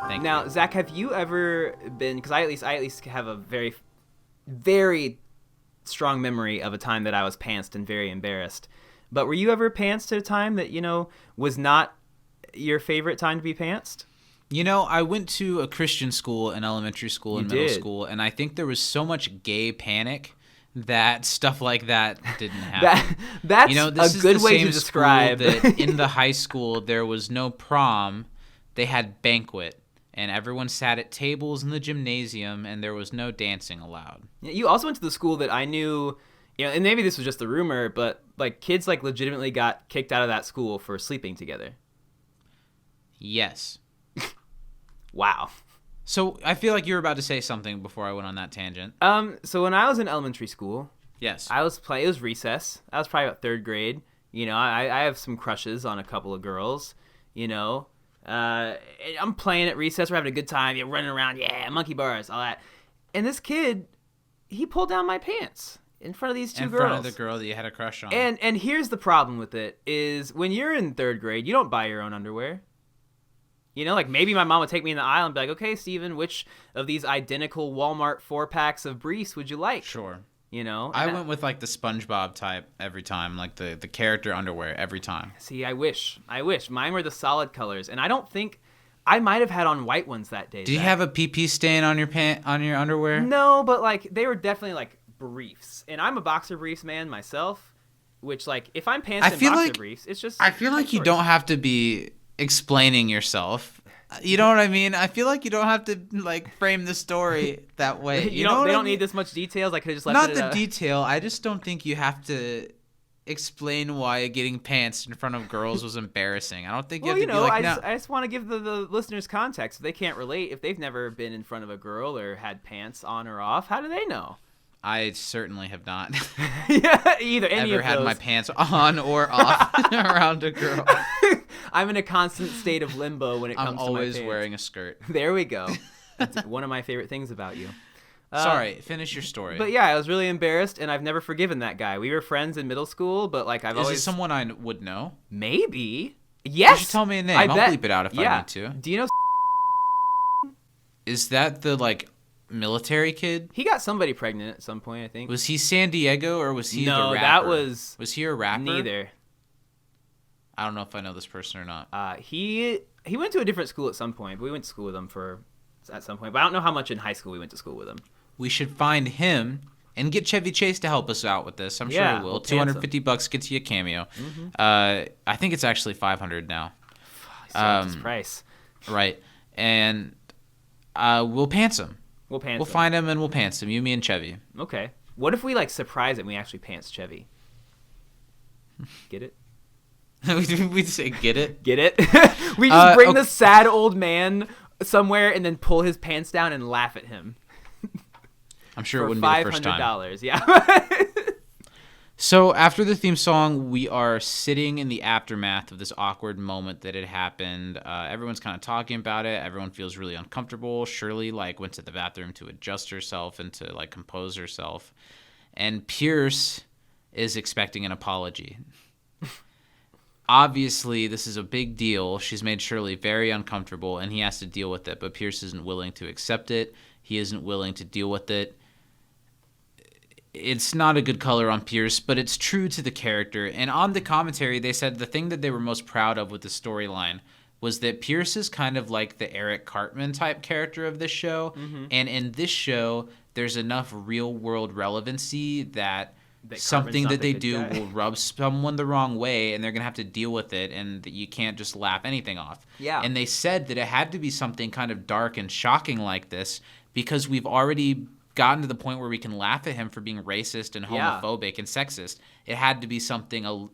Thank Now, you. Zach, have you ever been, because I at least have a very, very strong memory of a time that I was pantsed and very embarrassed. But were you ever pantsed at a time that, you know, was not your favorite time to be pantsed? You know, I went to a Christian school in elementary school and middle did. school, and I think there was so much gay panic that stuff like that didn't happen. That's You know, this a is good the way same to describe school that in the high school there was no prom, they had banquet, and everyone sat at tables in the gymnasium, and there was no dancing allowed. You also went to the school that I knew, and maybe this was just a rumor, but like kids like legitimately got kicked out of that school for sleeping together. Yes. Wow. So I feel like you were about to say something before I went on that tangent. So when I was in elementary school, Yes. it was recess. I was probably about 3rd grade. I have some crushes on a couple of girls, I'm playing at recess. We're having a good time. You're running around. Yeah, monkey bars, all that. And this kid, he pulled down my pants in front of these two girls. In front of the girl that you had a crush on. And here's the problem with it is when you're in 3rd grade, you don't buy your own underwear. Like maybe my mom would take me in the aisle and be like, okay, Steven, which of these identical Walmart 4-packs of Brees would you like? Sure. I went with like the SpongeBob type every time, like the character underwear every time. See, I wish. Mine were the solid colors, and I don't think I might have had on white ones that day. Did you have a pee stain on your underwear? No, but like they were definitely like briefs, and I'm a boxer briefs man myself. Which like if I'm pants in boxer briefs, it's just. I feel like you don't have to be explaining yourself. You know what I mean? I feel like you don't have to like frame the story that way. They don't need this much details. I could have just left Not it. Not the detail. I just don't think you have to explain why getting pants in front of girls was embarrassing. I don't think you have to be like, I just want to give the listeners context. If they can't relate, if they've never been in front of a girl or had pants on or off, how do they know? I certainly have not. Yeah, either any ever of had those. my pants on or off around a girl. I'm in a constant state of limbo when it comes to my pants. I'm always wearing a skirt. There we go. That's one of my favorite things about you. Sorry, finish your story. But yeah, I was really embarrassed, and I've never forgiven that guy. We were friends in middle school, but like Is it someone I would know? Maybe. Yes. You should tell me a name. I'll bleep it out if I need to. Do you know? Is that the like military kid? He got somebody pregnant at some point, I think. Was he San Diego or was he the rapper? No, that was. Was he a rapper? Neither. I don't know if I know this person or not. He went to a different school at some point, but we went to school with him at some point. But I don't know how much in high school we went to school with him. We should find him and get Chevy Chase to help us out with this. I'm sure he will. $250 gets you a cameo. Mm-hmm. I think it's actually $500 now. This price. Right. And we'll pants him. We'll find him and we'll pants him. You, me, and Chevy. Okay. What if we like surprise it and we actually pants Chevy? Get it? We say get it? Get it? We just bring the sad old man somewhere and then pull his pants down and laugh at him. I'm sure it wouldn't be the first time. $500, yeah. So after the theme song, we are sitting in the aftermath of this awkward moment that had happened. Everyone's kind of talking about it. Everyone feels really uncomfortable. Shirley went to the bathroom to adjust herself and to compose herself. And Pierce is expecting an apology. Obviously, this is a big deal. She's made Shirley very uncomfortable, and he has to deal with it. But Pierce isn't willing to accept it. He isn't willing to deal with it. It's not a good color on Pierce, but it's true to the character. And on the commentary, they said the thing that they were most proud of with the storyline was that Pierce is kind of like the Eric Cartman type character of this show. Mm-hmm. And in this show, there's enough real-world relevancy that something that they do will rub someone the wrong way, and they're going to have to deal with it, and you can't just laugh anything off. Yeah. And they said that it had to be something kind of dark and shocking like this because we've already gotten to the point where we can laugh at him for being racist and homophobic and sexist. It had to be something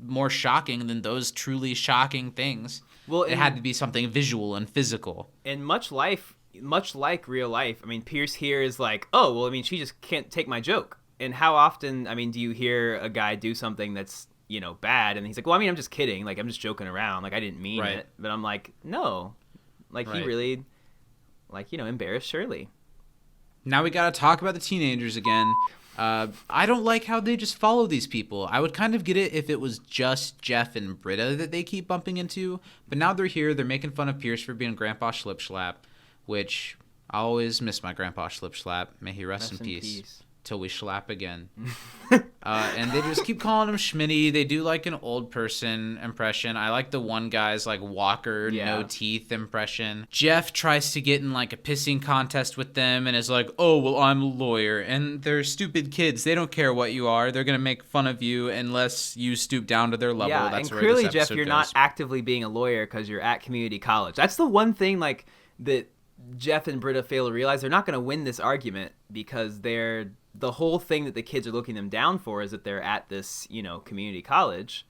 more shocking than those truly shocking things. Well, it had to be something visual and physical. And much like real life, I mean, Pierce here is like, oh, well, I mean, she just can't take my joke. And how often, I mean, do you hear a guy do something that's, bad? And he's like, well, I mean, I'm just kidding. I'm just joking around. I didn't mean it. But I'm like, no. He really, embarrassed Shirley. Now we got to talk about the teenagers again. I don't like how they just follow these people. I would kind of get it if it was just Jeff and Britta that they keep bumping into. But now they're here. They're making fun of Pierce for being Grandpa Schlip, which I always miss my Grandpa Schlip. May he rest in peace. Till we schlap again. And they just keep calling him Schmitty. They do an old person impression. I like the one guy's Walker, no teeth impression. Jeff tries to get in a pissing contest with them and is like, oh, well, I'm a lawyer. And they're stupid kids. They don't care what you are. They're going to make fun of you unless you stoop down to their level. Yeah, That's and where clearly, this Jeff, episode you're goes. not actively being a lawyer because you're at community college. That's the one thing, that Jeff and Britta fail to realize they're not going to win this argument because the whole thing that the kids are looking them down for is that they're at this, community college.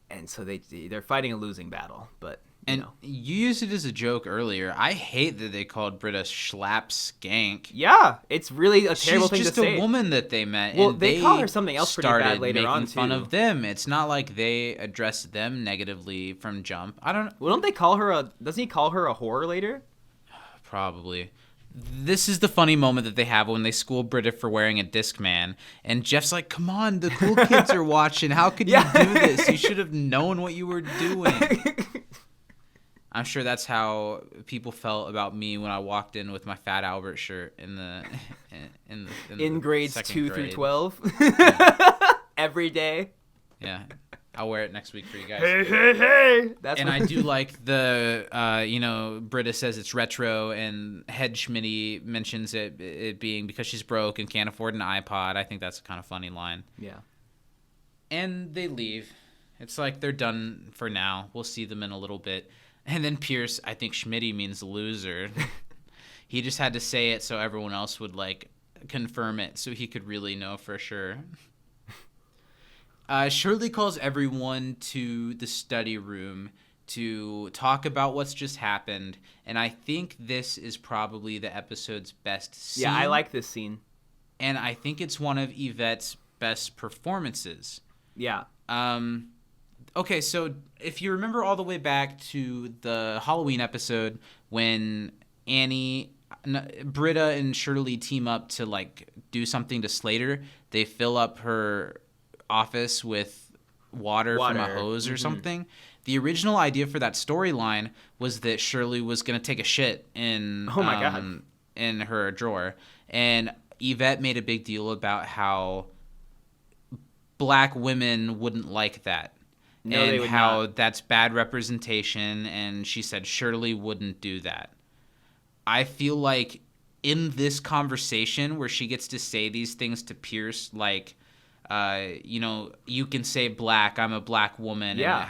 And so they're fighting a losing battle, but you used it as a joke earlier. I hate that they called Britta Schlaps skank. Yeah, it's really a terrible thing to say. She's just a woman that they met. Well, and they call her something else pretty bad later on, too. Fun of them. It's not like they address them negatively from jump. I don't know. Well, don't they call her doesn't he call her a whore later? Probably. This is the funny moment that they have when they school Britta for wearing a Discman. And Jeff's like, come on, the cool kids are watching. How could you do this? You should have known what you were doing. I'm sure that's how people felt about me when I walked in with my Fat Albert shirt in grades 2 through 12. Yeah. Every day. Yeah. I'll wear it next week for you guys. Hey. I do like the, Britta says it's retro, and Head Schmitty mentions it being because she's broke and can't afford an iPod. I think that's a kind of funny line. Yeah. And they leave. It's like they're done for now. We'll see them in a little bit. And then Pierce, I think Schmitty means loser. He just had to say it so everyone else would, confirm it so he could really know for sure. Shirley calls everyone to the study room to talk about what's just happened, and I think this is probably the episode's best scene. Yeah, I like this scene. And I think it's one of Yvette's best performances. Yeah. Okay, so if you remember all the way back to the Halloween episode when Britta and Shirley team up to, do something to Slater, they fill up her office with water from a hose or something. The original idea for that storyline was that Shirley was going to take a shit in in her drawer, and Yvette made a big deal about how black women wouldn't like that. No, and they would how not. That's bad representation, and she said Shirley wouldn't do that. I feel like in this conversation where she gets to say these things to Pierce, you can say black, I'm a black woman, yeah. And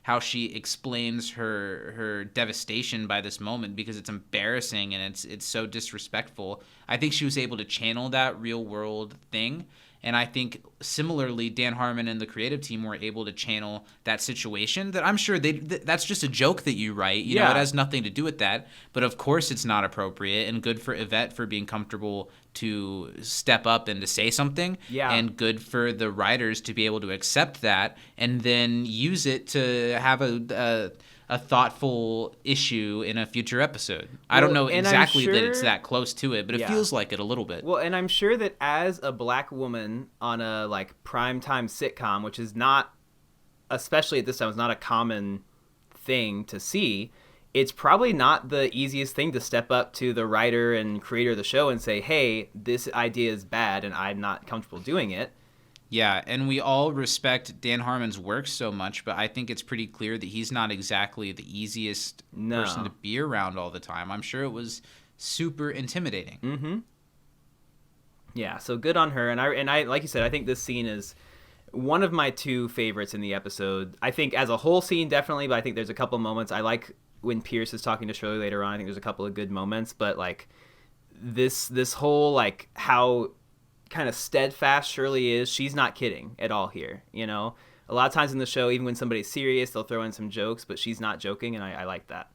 how she explains her devastation by this moment because it's embarrassing and it's so disrespectful. I think she was able to channel that real world thing. And I think similarly, Dan Harmon and the creative team were able to channel that situation that I'm sure that's just a joke that you write. You know, it has nothing to do with that. But of course it's not appropriate, and good for Yvette for being comfortable to step up and to say something. Yeah. And good for the writers to be able to accept that and then use it to have a thoughtful issue in a future episode. I don't know exactly that it's that close to it, but it feels like it a little bit. Well, and I'm sure that as a black woman on a primetime sitcom, which is not, especially at this time, it's not a common thing to see, it's probably not the easiest thing to step up to the writer and creator of the show and say, hey, this idea is bad and I'm not comfortable doing it. Yeah, and we all respect Dan Harmon's work so much, but I think it's pretty clear that he's not exactly the easiest person to be around all the time. I'm sure it was super intimidating. Mm-hmm. Yeah, so good on her. And I like you said, I think this scene is one of my two favorites in the episode. I think as a whole scene, definitely, but I think there's a couple moments. I like when Pierce is talking to Shirley later on. I think there's a couple of good moments, but this whole how kind of steadfast Shirley is, she's not kidding at all here. A lot of times in the show, even when somebody's serious, they'll throw in some jokes, but she's not joking, and I like that.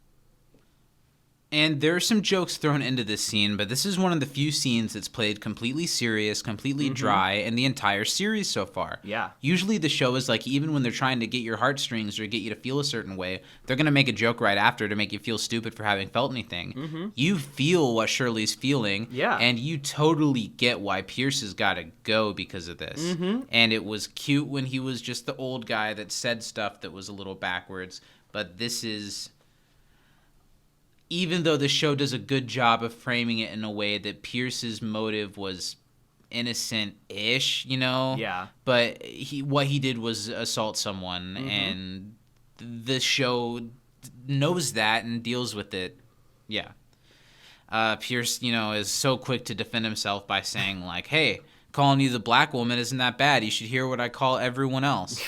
And there are some jokes thrown into this scene, but this is one of the few scenes that's played completely serious, completely dry in the entire series so far. Yeah. Usually the show is even when they're trying to get your heartstrings or get you to feel a certain way, they're going to make a joke right after to make you feel stupid for having felt anything. Mm-hmm. You feel what Shirley's feeling, and you totally get why Pierce has got to go because of this. Mm-hmm. And it was cute when he was just the old guy that said stuff that was a little backwards, but this is... Even though the show does a good job of framing it in a way that Pierce's motive was innocent-ish, Yeah. But what he did was assault someone, and the show knows that and deals with it. Yeah. Pierce, is so quick to defend himself by saying, hey, calling you the black woman isn't that bad. You should hear what I call everyone else.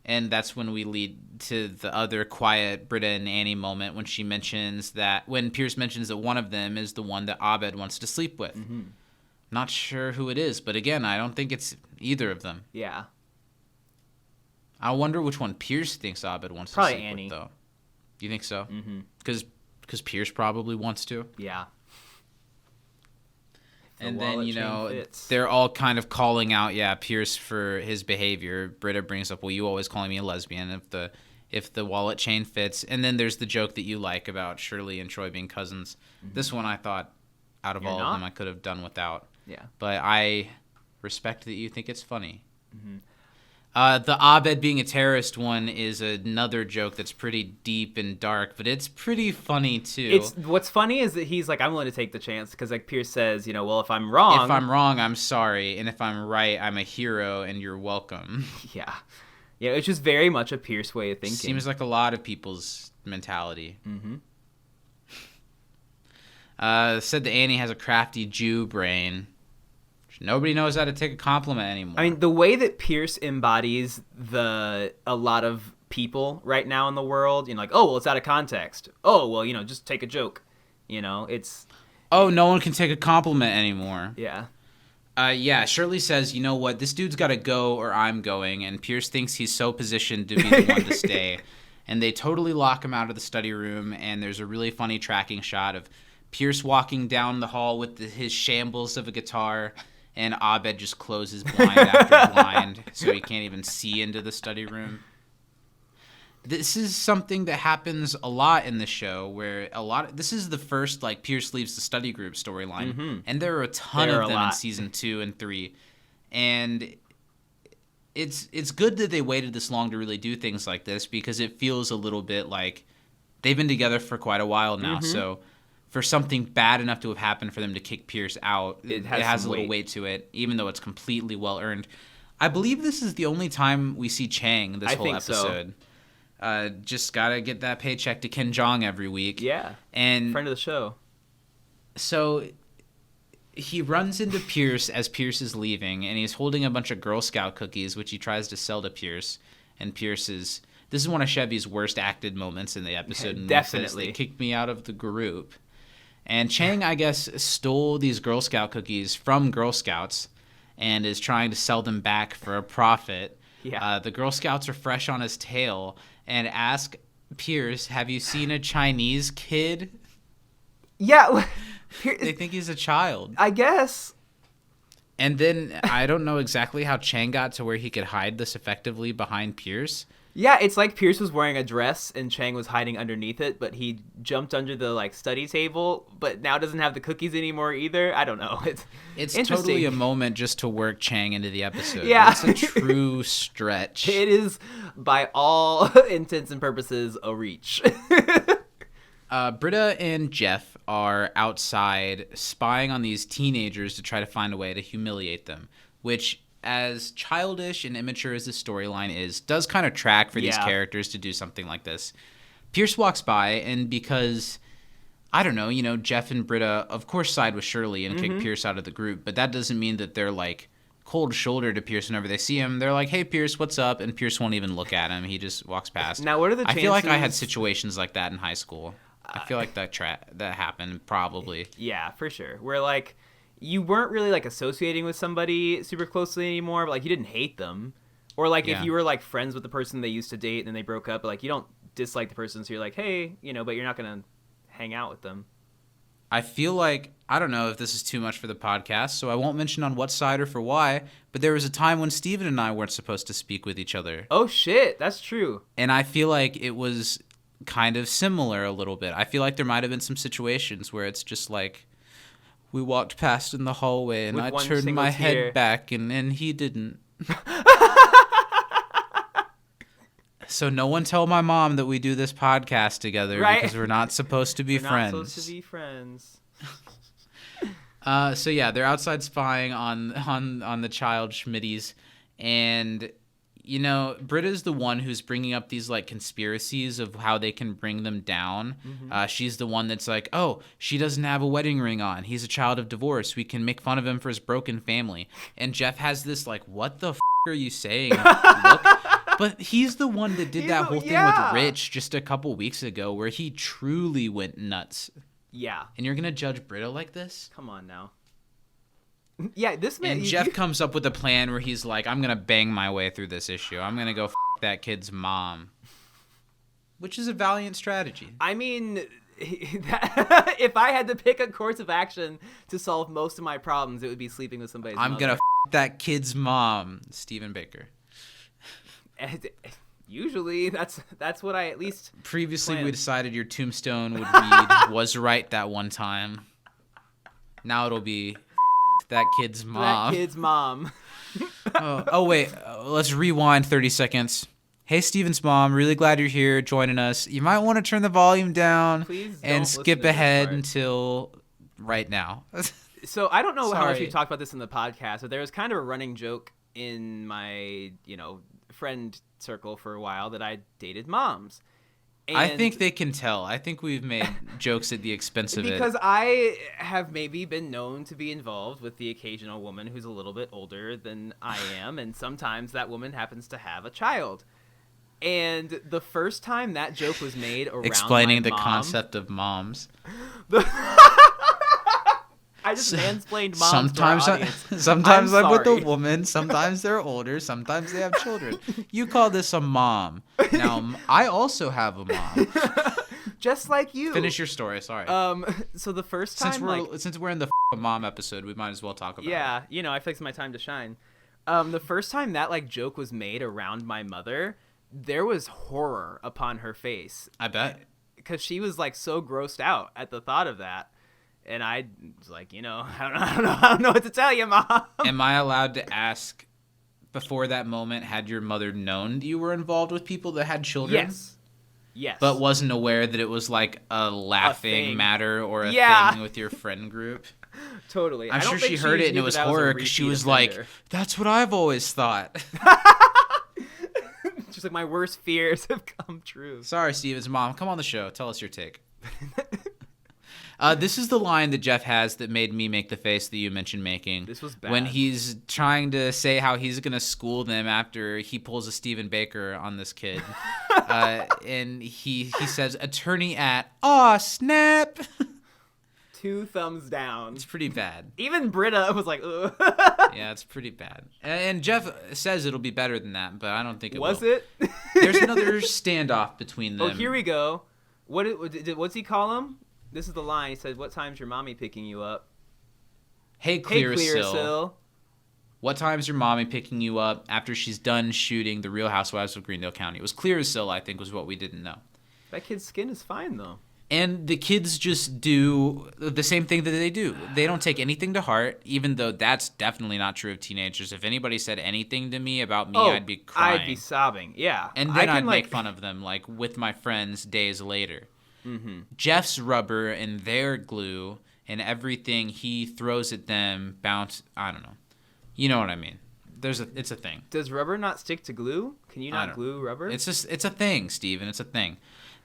And that's when we lead to the other quiet Britta and Annie moment when Pierce mentions that one of them is the one that Abed wants to sleep with. Mm-hmm. Not sure who it is, but again, I don't think it's either of them. Yeah. I wonder which one Pierce thinks Abed wants Probably to sleep Annie. with, though. Do you think so? Mm-hmm. Because Pierce probably wants to. Yeah. And then, they're all kind of calling out, Pierce for his behavior. Britta brings up, well, you always calling me a lesbian if the wallet chain fits. And then there's the joke that you like about Shirley and Troy being cousins. Mm-hmm. This one I thought, out of all of them, I could have done without. Yeah. But I respect that you think it's funny. Mm-hmm. The Abed being a terrorist one is another joke that's pretty deep and dark, but it's pretty funny too. What's funny is that he's like, I'm willing to take the chance because like Pierce says, well, if I'm wrong, I'm sorry, and if I'm right, I'm a hero, and you're welcome. Yeah, it's just very much a Pierce way of thinking. Seems like a lot of people's mentality. Mm-hmm. Said that Annie has a crafty Jew brain. Nobody knows how to take a compliment anymore. I mean, the way that Pierce embodies a lot of people right now in the world, like, oh, well, it's out of context. Oh, well, just take a joke. It's... Oh, no one can take a compliment anymore. Yeah. Shirley says, you know what, this dude's got to go or I'm going, and Pierce thinks he's so positioned to be the one to stay. And they totally lock him out of the study room, and there's a really funny tracking shot of Pierce walking down the hall with his shambles of a guitar, and Abed just closes blind after blind, so he can't even see into the study room. This is something that happens a lot in the show, where this is the first, like, Pierce leaves the study group storyline, mm-hmm. and there are a ton of them in season 2 and 3, and it's good that they waited this long to really do things like this, because it feels a little bit like they've been together for quite a while now, mm-hmm. so for something bad enough to have happened for them to kick Pierce out, it has a little weight to it, even though it's completely well-earned. I believe this is the only time we see Chang this whole episode. So. Just got to get that paycheck to Ken Jeong every week. Yeah, and friend of the show. So he runs into Pierce as Pierce is leaving, and he's holding a bunch of Girl Scout cookies, which he tries to sell to Pierce. And Pierce is... This is one of Chevy's worst acted moments in the episode. Yeah, definitely. Says, they kicked me out of the group. And Chang, I guess, stole these Girl Scout cookies from Girl Scouts and is trying to sell them back for a profit. Yeah. The Girl Scouts are fresh on his tail and ask Pierce, have you seen a Chinese kid? Yeah. They think he's a child. I guess. And then I don't know exactly how Chang got to where he could hide this effectively behind Pierce. Yeah, it's like Pierce was wearing a dress and Chang was hiding underneath it, but he jumped under the study table, but now doesn't have the cookies anymore either. I don't know. It's totally a moment just to work Chang into the episode. Yeah. It's a true stretch. It is, by all intents and purposes, a reach. Britta and Jeff are outside spying on these teenagers to try to find a way to humiliate them, which, as childish and immature as this storyline is, does kind of track for these characters to do something like this. Pierce walks by, and because, I don't know, Jeff and Britta, of course, side with Shirley and kick Pierce out of the group, but that doesn't mean that they're, cold shoulder to Pierce whenever they see him. They're like, hey, Pierce, what's up? And Pierce won't even look at him. He just walks past. Now, what are the chances? I feel like I had situations like that in high school. I feel like that happened, probably. Yeah, for sure. Where, you weren't really associating with somebody super closely anymore, but you didn't hate them. Or if you were friends with the person they used to date and then they broke up, but you don't dislike the person, so you're like, hey, but you're not gonna hang out with them. I feel like, I don't know if this is too much for the podcast, so I won't mention on what side or for why, but there was a time when Steven and I weren't supposed to speak with each other. Oh shit, that's true. And I feel like it was kind of similar a little bit. I feel like there might have been some situations where it's just we walked past in the hallway, and I turned my head back, and he didn't. So no one tell my mom that we do this podcast together, right? Because we're not supposed to be friends. Not supposed to be friends. So yeah, they're outside spying on the child Schmitties, and Britta's the one who's bringing up these conspiracies of how they can bring them down. Mm-hmm. She's the one that's like, oh, she doesn't have a wedding ring on. He's a child of divorce. We can make fun of him for his broken family. And Jeff has this what the f*** are you saying? Look. But he's the one that did that whole thing with Rich just a couple weeks ago where he truly went nuts. Yeah. And you're going to judge Britta like this? Come on now. Yeah, this man... And Jeff comes up with a plan where he's like, I'm going to bang my way through this issue. I'm going to go that kid's mom. Which is a valiant strategy. I mean, if I had to pick a course of action to solve most of my problems, it would be sleeping with somebody's mother. I'm going to that kid's mom, Stephen Baker. Usually, that's what I at least Previously, plan. we decided your tombstone would read, was right that one time. Now it'll be that kid's mom. That kid's mom. Wait. Let's rewind 30 seconds. Hey, Steven's mom. Really glad you're here joining us. You might want to turn the volume down and skip ahead until right now. So I don't know how much we talked about this in the podcast, but there was kind of a running joke in my, friend circle for a while that I dated moms. And I think they can tell. I think we've made jokes at the expense of it. Because I have maybe been known to be involved with the occasional woman who's a little bit older than I am, and sometimes that woman happens to have a child. And the first time that joke was made around explaining my the mom, concept of moms. I just mansplained moms to our audience. Sometimes I'm with a sorry. woman. Sometimes they're older. Sometimes they have children. You call this a mom. Now, I also have a mom. Just like you. Finish your story. Sorry. So the first time, since we're in the mom episode, we might as well talk about it. Yeah, I fixed my time to shine. The first time that joke was made around my mother, there was horror upon her face. I bet. Because she was so grossed out at the thought of that. And I was like, I don't know what to tell you, Mom. Am I allowed to ask, before that moment, had your mother known that you were involved with people that had children? Yes. But wasn't aware that it was a laughing matter or a thing with your friend group? Totally. I'm sure she heard it and it was horror because she was like, that's what I've always thought. She's like, my worst fears have come true. Sorry, Steven's mom. Come on the show. Tell us your take. This is the line that Jeff has that made me make the face that you mentioned making. This was bad. When he's trying to say how he's going to school them after he pulls a Stephen Baker on this kid. And he says, attorney at, aw, snap. 2 thumbs down. It's pretty bad. Even Britta was like, ugh. Yeah, it's pretty bad. And Jeff says it'll be better than that, but I don't think it will. Was it? There's another standoff between them. Oh, here we go. What's he call him? This is the line. He said, what time's your mommy picking you up? Hey, Clearasil. What time's your mommy picking you up after she's done shooting The Real Housewives of Greendale County? It was Clearasil, I think, was what we didn't know. That kid's skin is fine, though. And the kids just do the same thing that they do. They don't take anything to heart, even though that's definitely not true of teenagers. If anybody said anything to me about me, I'd be crying. I'd be sobbing, yeah. And then I'd make fun of them, with my friends days later. Mm-hmm. Jeff's rubber and their glue and everything he throws at them bounce. I don't know. You know what I mean? It's a thing. Does rubber not stick to glue? Can you not glue rubber? It's a thing, Steven. It's a thing.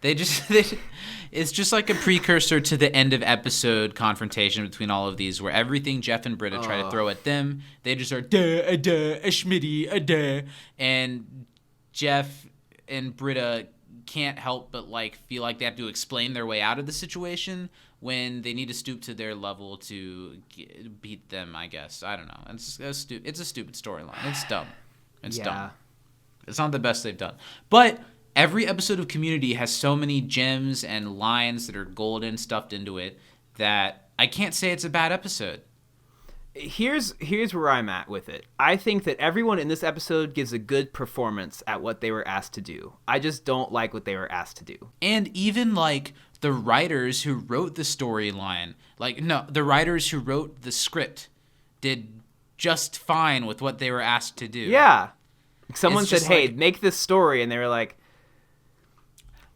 It's just like a precursor to the end of episode confrontation between all of these, where everything Jeff and Britta try to throw at them, they just are a Schmitty, a duh, and Jeff and Britta can't help but feel like they have to explain their way out of the situation when they need to stoop to their level to beat them. I guess I don't know. It's a stupid storyline. It's dumb. It's dumb. It's not the best they've done, but. Every episode of Community has so many gems and lines that are golden stuffed into it that I can't say it's a bad episode. Here's where I'm at with it. I think that everyone in this episode gives a good performance at what they were asked to do. I just don't like what they were asked to do. And even the writers who wrote the storyline, the writers who wrote the script did just fine with what they were asked to do. Yeah. Someone said, hey, make this story, and they were like,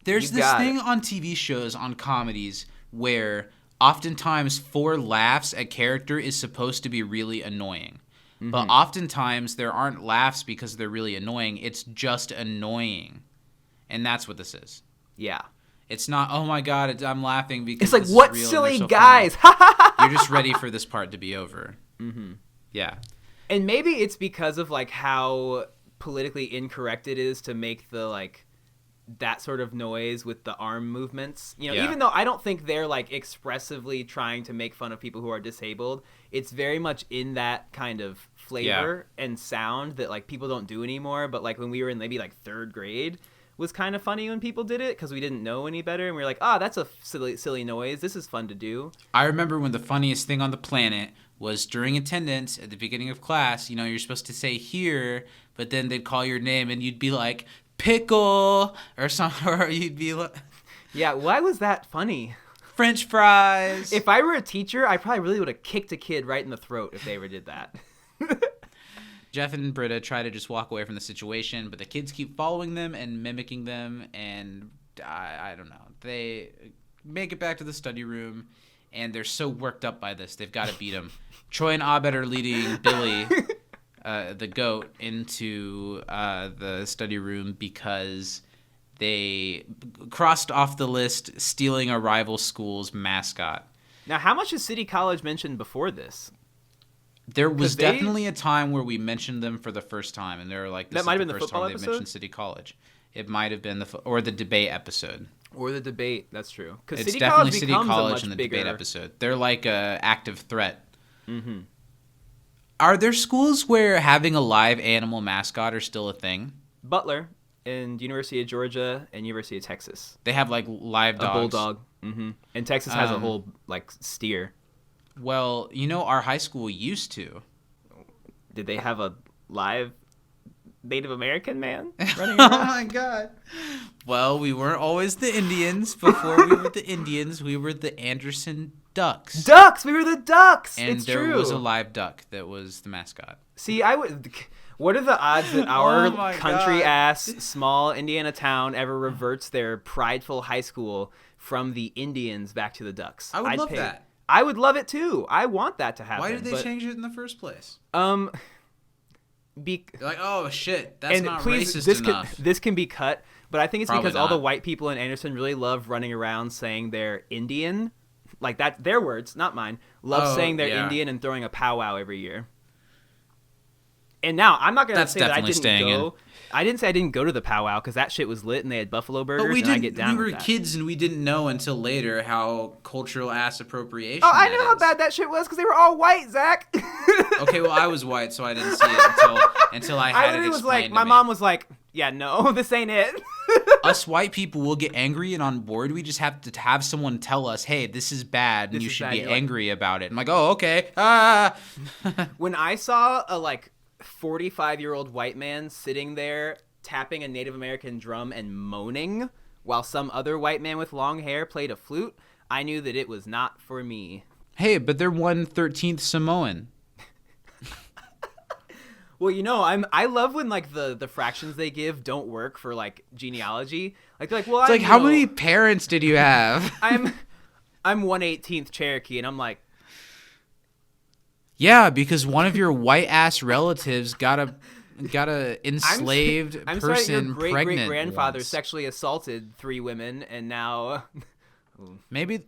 there's this thing on TV shows, on comedies, where oftentimes 4 laughs a character is supposed to be really annoying. Mm-hmm. But oftentimes there aren't laughs because they're really annoying. It's just annoying. And that's what this is. Yeah. It's not, oh my God, I'm laughing because it's what silly guys. You're just ready for this part to be over. Mm-hmm. Yeah. And maybe it's because of how politically incorrect it is to make the like that sort of noise with the arm movements. You know, Yeah. even though I don't think they're like expressively trying to make fun of people who are disabled, it's very much in that kind of flavor and sound that like people don't do anymore. But like when we were in maybe like 3rd grade was kind of funny when people did it because we didn't know any better. And we were like, oh, that's a silly noise. This is fun to do. I remember when the funniest thing on the planet was during attendance at the beginning of class, you know, you're supposed to say here, but then they'd call your name and you'd be like, pickle, or something, or you'd be like, Yeah, why was that funny? French fries. If I were a teacher, I probably really would have kicked a kid right in the throat if they ever did that. Jeff and Britta try to just walk away from the situation, but the kids keep following them and mimicking them, and I don't know. They make it back to the study room, and they're so worked up by this, they've got to beat him. Troy and Abed are leading Billy, the goat, into the study room because they crossed off the list stealing a rival school's mascot. Now, how much is City College mentioned before this? There was definitely a time where we mentioned them for the first time, and they were like, "This that might is have the been the first football time they've episode? mentioned City College." It might have been or the debate episode. Or the debate, that's true. Because It's City definitely College City becomes a College much in the bigger... debate episode. They're like a active threat. Mm-hmm. Are there schools where having a live animal mascot are still a thing? Butler and University of Georgia and University of Texas. They have like live dogs. A bulldog. Mm-hmm. And Texas has a whole like steer. Well, you know, our high school used to. Did they have a live Native American man running Oh around? my god. Well, we weren't always the Indians. Before we were the Indians, we were the Anderson Ducks. Ducks! We were the Ducks! And it's there true. was a live duck that was the mascot. See, I would... What are the odds that our Oh my country-ass small Indiana town ever reverts their prideful high school from the Indians back to the Ducks? I would love that. I would love it too. I want that to happen. Why did they change it in the first place? You're like, oh shit, that's not please, racist this enough. this can be cut, but I think it's Probably because all the not. white people in Anderson really love running around saying they're Indian, like that. Their words, not mine. Love saying they're yeah. Indian and throwing a powwow every year. And now I'm not gonna That's say that I definitely didn't staying go. I didn't say I didn't go to the powwow because that shit was lit and they had buffalo burgers. But we and I didn't. get down We were with that. kids and we didn't know until later how cultural ass appropriation. Oh, I that know how is. bad that shit was because they were all white, Zach. Okay, well I was white, so I didn't see it until I had I it literally was explained like, to my me. mom was like, "Yeah, no, this ain't it." Us white people will get angry and on board. We just have to have someone tell us, "Hey, this is bad, and This you is should bad." be You're like- angry about it." I'm like, "Oh, okay." Ah. When I saw a like 45-year-old white man sitting there tapping a Native American drum and moaning while some other white man with long hair played a flute, I knew that it was not for me. Hey, but they're 1/13 Samoan. Well, you know, I love when like the fractions they give don't work for like genealogy. Like they're like, well, It's like, how many parents did you have? I'm 1/18 Cherokee, and I'm like, Yeah, because one of your white ass relatives got a enslaved I'm sorry, person your great pregnant grandfather once. sexually assaulted 3 women, and now Maybe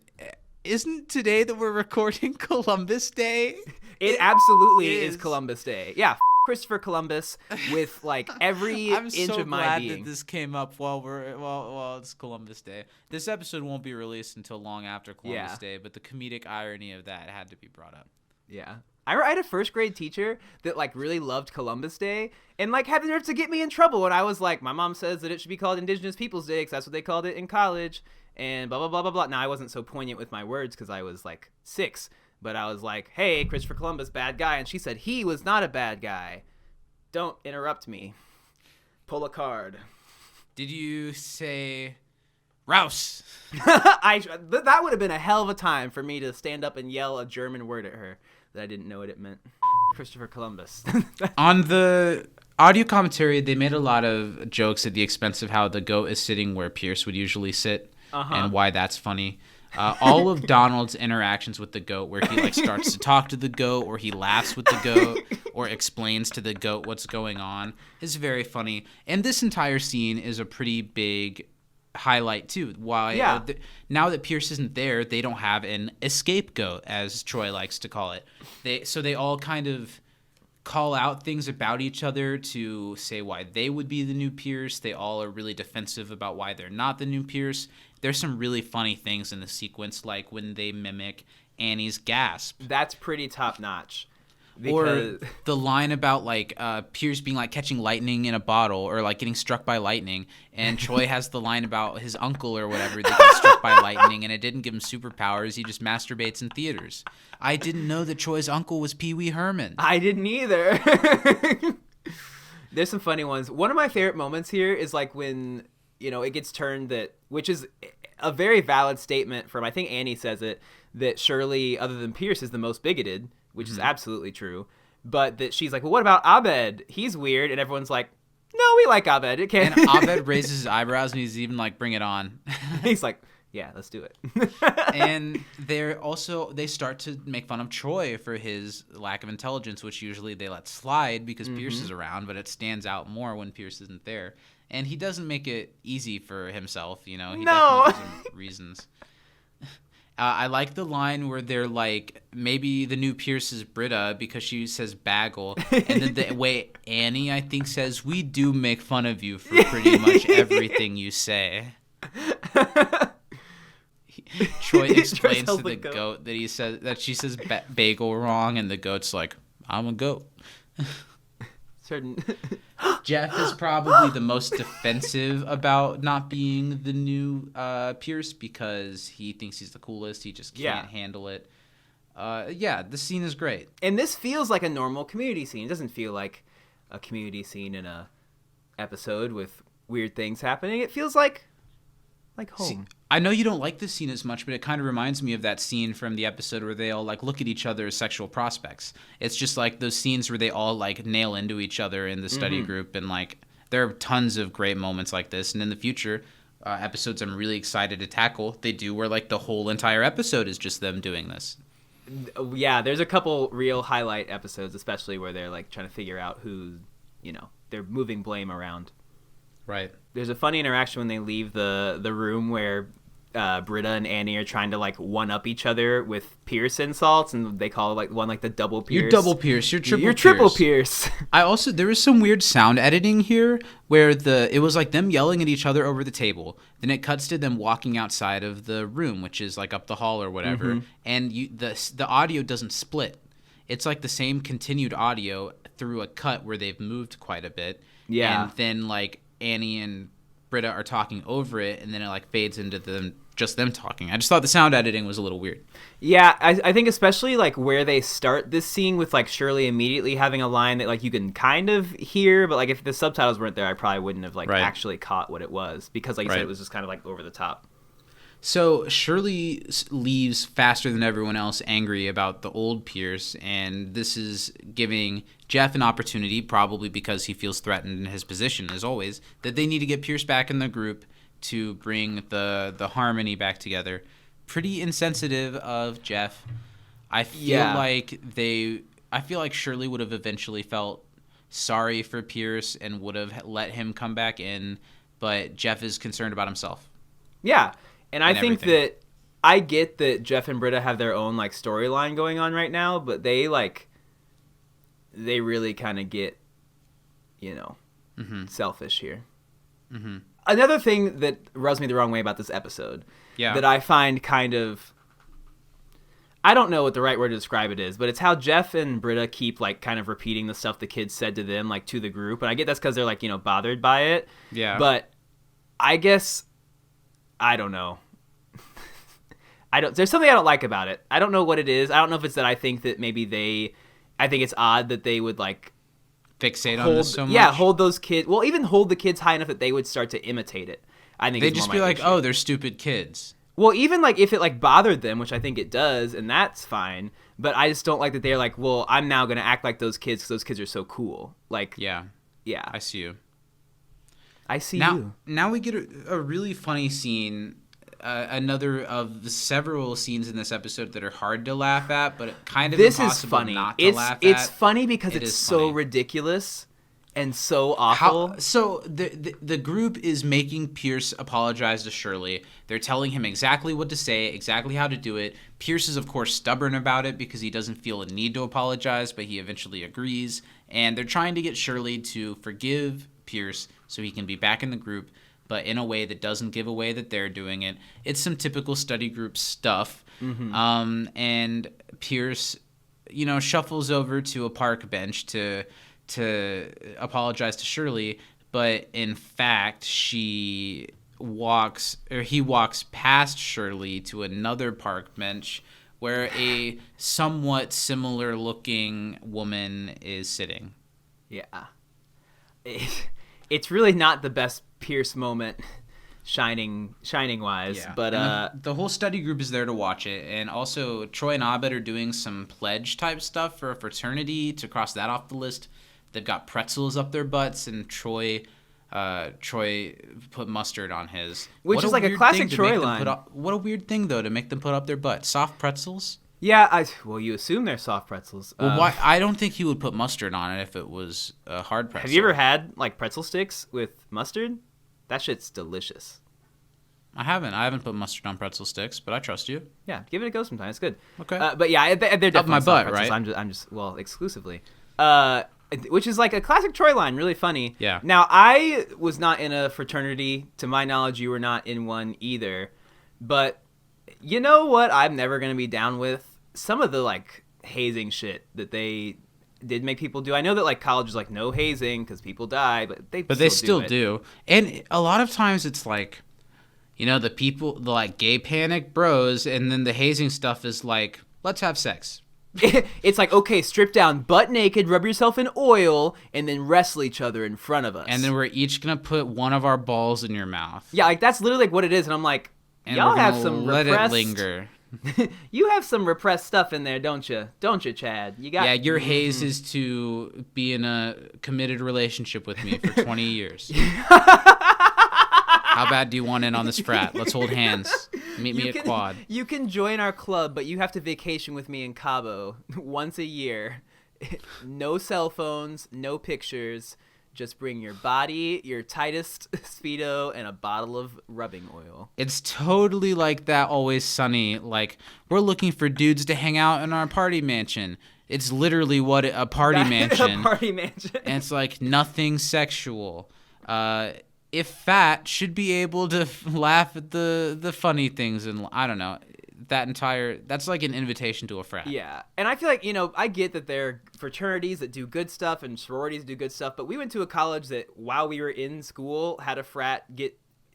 isn't today that we're recording Columbus Day? it absolutely is is. Columbus Day. Yeah, Christopher Columbus with like every I'm inch so of my glad being. that this came up while it's Columbus Day. This episode won't be released until long after Columbus Yeah. Day, but the comedic irony of that had to be brought up. Yeah. I had a first grade teacher that like really loved Columbus Day and like had the nerve to get me in trouble when I was like, my mom says that it should be called Indigenous Peoples Day because that's what they called it in college and blah, blah, blah, blah, blah. Now I wasn't so poignant with my words because I was like 6, but I was like, hey, Christopher Columbus, bad guy. And she said, he was not a bad guy. Don't interrupt me. Pull a card. Did you say Rouse? That would have been a hell of a time for me to stand up and yell a German word at her that I didn't know what it meant. Christopher Columbus. On the audio commentary, they made a lot of jokes at the expense of how the goat is sitting where Pierce would usually sit and why that's funny. All of Donald's interactions with the goat, where he like starts to talk to the goat, or he laughs with the goat, or explains to the goat what's going on, is very funny. And this entire scene is a pretty big highlight too. Why now that Pierce isn't there, they don't have an escape goat, as Troy likes to call it. They all kind of call out things about each other to say why they would be the new Pierce. They all are really defensive about why they're not the new Pierce. There's some really funny things in the sequence, like when they mimic Annie's gasp. That's pretty top notch. Or the line about like Pierce being like catching lightning in a bottle or like getting struck by lightning, and Troy has the line about his uncle or whatever that got struck by lightning and it didn't give him superpowers. He just masturbates in theaters. I didn't know that Troy's uncle was Pee Wee Herman. I didn't either. There's some funny ones. One of my favorite moments here is like when, you know, it gets turned which is a very valid statement from, I think Annie says it, that Shirley, other than Pierce, is the most bigoted, which is absolutely true. But that she's like, well, what about Abed? He's weird. And everyone's like, no, we like Abed. It can't. And Abed raises his eyebrows and he's even like, bring it on. He's like, yeah, let's do it. And they start to make fun of Troy for his lack of intelligence, which usually they let slide because Pierce is around, but it stands out more when Pierce isn't there. And he doesn't make it easy for himself, you know. He definitely gives him reasons. I like the line where they're like, maybe the new Pierce is Britta because she says bagel. And then the way Annie, I think, says, we do make fun of you for pretty much everything you say. Troy explains to the goat that she says bagel wrong, and the goat's like, I'm a goat. Jeff is probably the most defensive about not being the new Pierce because he thinks he's the coolest. He just can't handle it. The scene is great. And this feels like a normal Community scene. It doesn't feel like a Community scene in a episode with weird things happening. It feels like home. See, I know you don't like this scene as much, but it kind of reminds me of that scene from the episode where they all like look at each other as sexual prospects. It's just like those scenes where they all like nail into each other in the study group, and like there are tons of great moments like this. And in the future episodes, I'm really excited to tackle. They do where like the whole entire episode is just them doing this. Yeah, there's a couple real highlight episodes, especially where they're like trying to figure out who, you know, they're moving blame around. Right. There's a funny interaction when they leave the room where Britta and Annie are trying to like one up each other with Pierce insults, and they call like one like the double Pierce. You're double Pierce. You're triple. You're triple Pierce. There was some weird sound editing here where it was like them yelling at each other over the table. Then it cuts to them walking outside of the room, which is like up the hall or whatever, and the audio doesn't split. It's like the same continued audio through a cut where they've moved quite a bit. Yeah. And then like Annie and Britta are talking over it, and then it like fades into just them talking. I just thought the sound editing was a little weird. Yeah, I think especially like where they start this scene with like Shirley immediately having a line that like you can kind of hear, but like if the subtitles weren't there, I probably wouldn't have like actually caught what it was, because like you said, it was just kind of like over the top. So Shirley leaves faster than everyone else, angry about the old Pierce, and this is giving Jeff an opportunity, probably because he feels threatened in his position, as always, that they need to get Pierce back in the group to bring the harmony back together. Pretty insensitive of Jeff. I feel like Shirley would have eventually felt sorry for Pierce and would have let him come back in, but Jeff is concerned about himself. Yeah. And I think that I get that Jeff and Britta have their own like storyline going on right now, but they really kind of get, you know, selfish here. Mm-hmm. Another thing that rubs me the wrong way about this episode that I find kind of, I don't know what the right word to describe it is, but it's how Jeff and Britta keep like kind of repeating the stuff the kids said to them, like to the group. And I get that's because they're like, you know, bothered by it. Yeah. But I guess, I don't know. There's something I don't like about it. I don't know what it is. I don't know if it's that I think that maybe I think it's odd that they would like fixate on this so much. Yeah, hold those kids. Well, even hold the kids high enough that they would start to imitate it. I think they'd just be like, "Oh, they're stupid kids." Well, even like if it like bothered them, which I think it does, and that's fine. But I just don't like that they're like, "Well, I'm now going to act like those kids because those kids are so cool." Like, yeah, I see you. I see you. Now we get a really funny scene. Another of the several scenes in this episode that are hard to laugh at, but kind of impossible not to laugh at. It's funny because it's so ridiculous and so awful. So the group is making Pierce apologize to Shirley. They're telling him exactly what to say, exactly how to do it. Pierce is, of course, stubborn about it because he doesn't feel a need to apologize, but he eventually agrees. And they're trying to get Shirley to forgive Pierce so he can be back in the group, but in a way that doesn't give away that they're doing it. It's some typical study group stuff. And Pierce, shuffles over to a park bench to apologize to Shirley, but in fact, he walks past Shirley to another park bench where a somewhat similar looking woman is sitting. Yeah. It's really not the best Pierce moment shining wise, but the whole study group is there to watch it, and also Troy and Abed are doing some pledge type stuff for a fraternity to cross that off the list. They've got pretzels up their butts, and Troy put mustard on his, which is like a classic Troy line. What a weird thing though to make them put up their butt. Soft pretzels. Yeah, you assume they're soft pretzels. Well, why? I don't think he would put mustard on it if it was a hard pretzel. Have you ever had like pretzel sticks with mustard? That shit's delicious. I haven't put mustard on pretzel sticks, but I trust you. Yeah, give it a go sometime. It's good. Okay. But yeah, they're definitely up my butt, pretzels. right? I'm just exclusively. Which is like a classic Troy line, really funny. Yeah. Now, I was not in a fraternity. To my knowledge, you were not in one either. But you know what I'm never going to be down with? Some of the like hazing shit that they did make people do. I know that like college is like no hazing because people die, but they still do. And a lot of times it's like, the like gay panic bros, and then the hazing stuff is like, let's have sex. It's like, okay, strip down butt naked, rub yourself in oil, and then wrestle each other in front of us. And then we're each going to put one of our balls in your mouth. Yeah, like that's literally like what it is. And I'm like, and y'all we're have gonna some let repressed... it linger. You have some repressed stuff in there, don't you? Don't you, Chad? You got. Yeah, your haze is to be in a committed relationship with me for 20 years. How bad do you want in on this frat? Let's hold hands. Meet me at Quad. You can join our club, but you have to vacation with me in Cabo once a year. No cell phones, no pictures. Just bring your body, your tightest Speedo, and a bottle of rubbing oil. It's totally like that Always Sunny. Like, we're looking for dudes to hang out in our party mansion. It's literally what a party mansion. A party mansion. And it's like nothing sexual. If fat, should be able to laugh at the funny things, and I don't know. That's like an invitation to a frat. Yeah. And I feel like, I get that there are fraternities that do good stuff and sororities do good stuff, but we went to a college that while we were in school had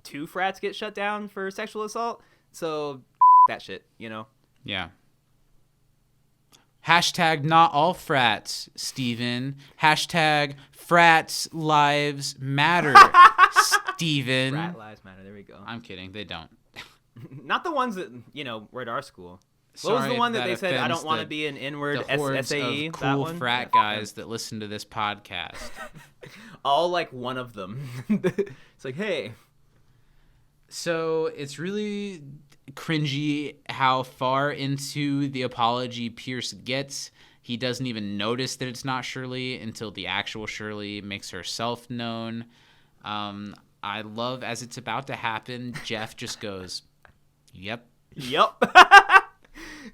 two frats get shut down for sexual assault. So that shit, Yeah. Hashtag not all frats, Steven. Hashtag frats lives matter, Steven. Frat lives matter. There we go. I'm kidding. They don't. Not the ones that, were at our school. What was the one that they said, I don't want to be an N-word SAE? Of cool frat guys that listen to this podcast. All like one of them. It's like, hey. So it's really cringy how far into the apology Pierce gets. He doesn't even notice that it's not Shirley until the actual Shirley makes herself known. I love, as it's about to happen, Jeff just goes, Yep.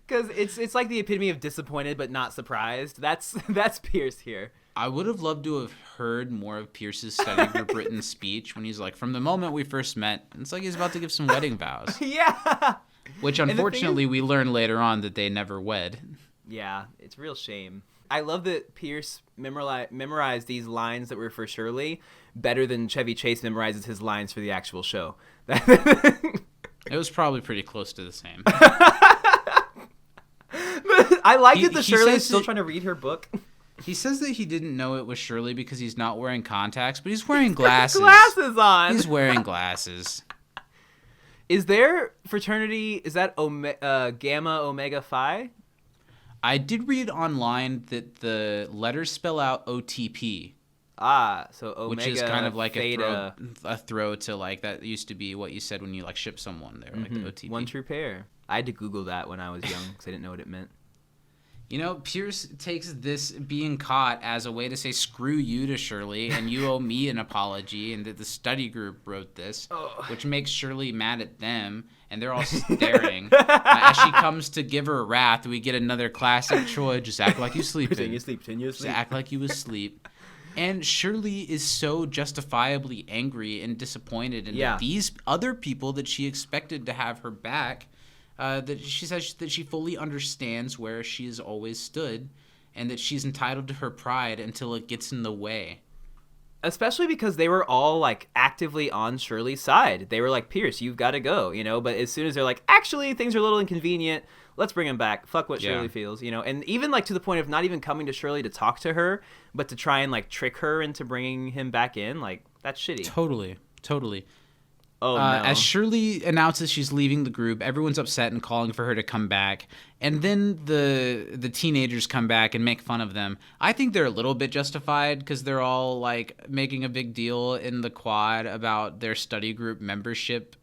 Because it's like the epitome of disappointed but not surprised. That's Pierce here. I would have loved to have heard more of Pierce's study group written speech when he's like, from the moment we first met, it's like he's about to give some wedding vows. Yeah. Which unfortunately we learn later on that they never wed. Yeah, it's a real shame. I love that Pierce memorized these lines that were for Shirley better than Chevy Chase memorizes his lines for the actual show. It was probably pretty close to the same. I like it that Shirley's still trying to read her book. He says that he didn't know it was Shirley because he's not wearing contacts, but he's wearing glasses. Glasses on. He's wearing glasses. Is there fraternity, is that Gamma Omega Phi? I did read online that the letters spell out OTP. Ah, so Omega, which is kind of like Theta. a throw to like that used to be what you said when you like ship someone. They're like the OTP. One true pair. I had to Google that when I was young because I didn't know what it meant. Pierce takes this being caught as a way to say screw you to Shirley and you owe me an apology, and that the study group wrote this, which makes Shirley mad at them, and they're all staring as as she comes to give her wrath, we get another classic Troy, just act like you sleeping. Pretend you sleep. Just act like you asleep. And Shirley is so justifiably angry and disappointed in these other people that she expected to have her back, that she says that she fully understands where she has always stood and that she's entitled to her pride until it gets in the way. Especially because they were all, like, actively on Shirley's side. They were like, Pierce, you've got to go, you know? But as soon as they're like, actually, things are a little inconvenient, let's bring him back. Fuck what Shirley feels, you know? And even, like, to the point of not even coming to Shirley to talk to her, but to try and, like, trick her into bringing him back in, like, that's shitty. Totally. Oh, no. As Shirley announces she's leaving the group, everyone's upset and calling for her to come back. And then the teenagers come back and make fun of them. I think they're a little bit justified because they're all, like, making a big deal in the quad about their study group membership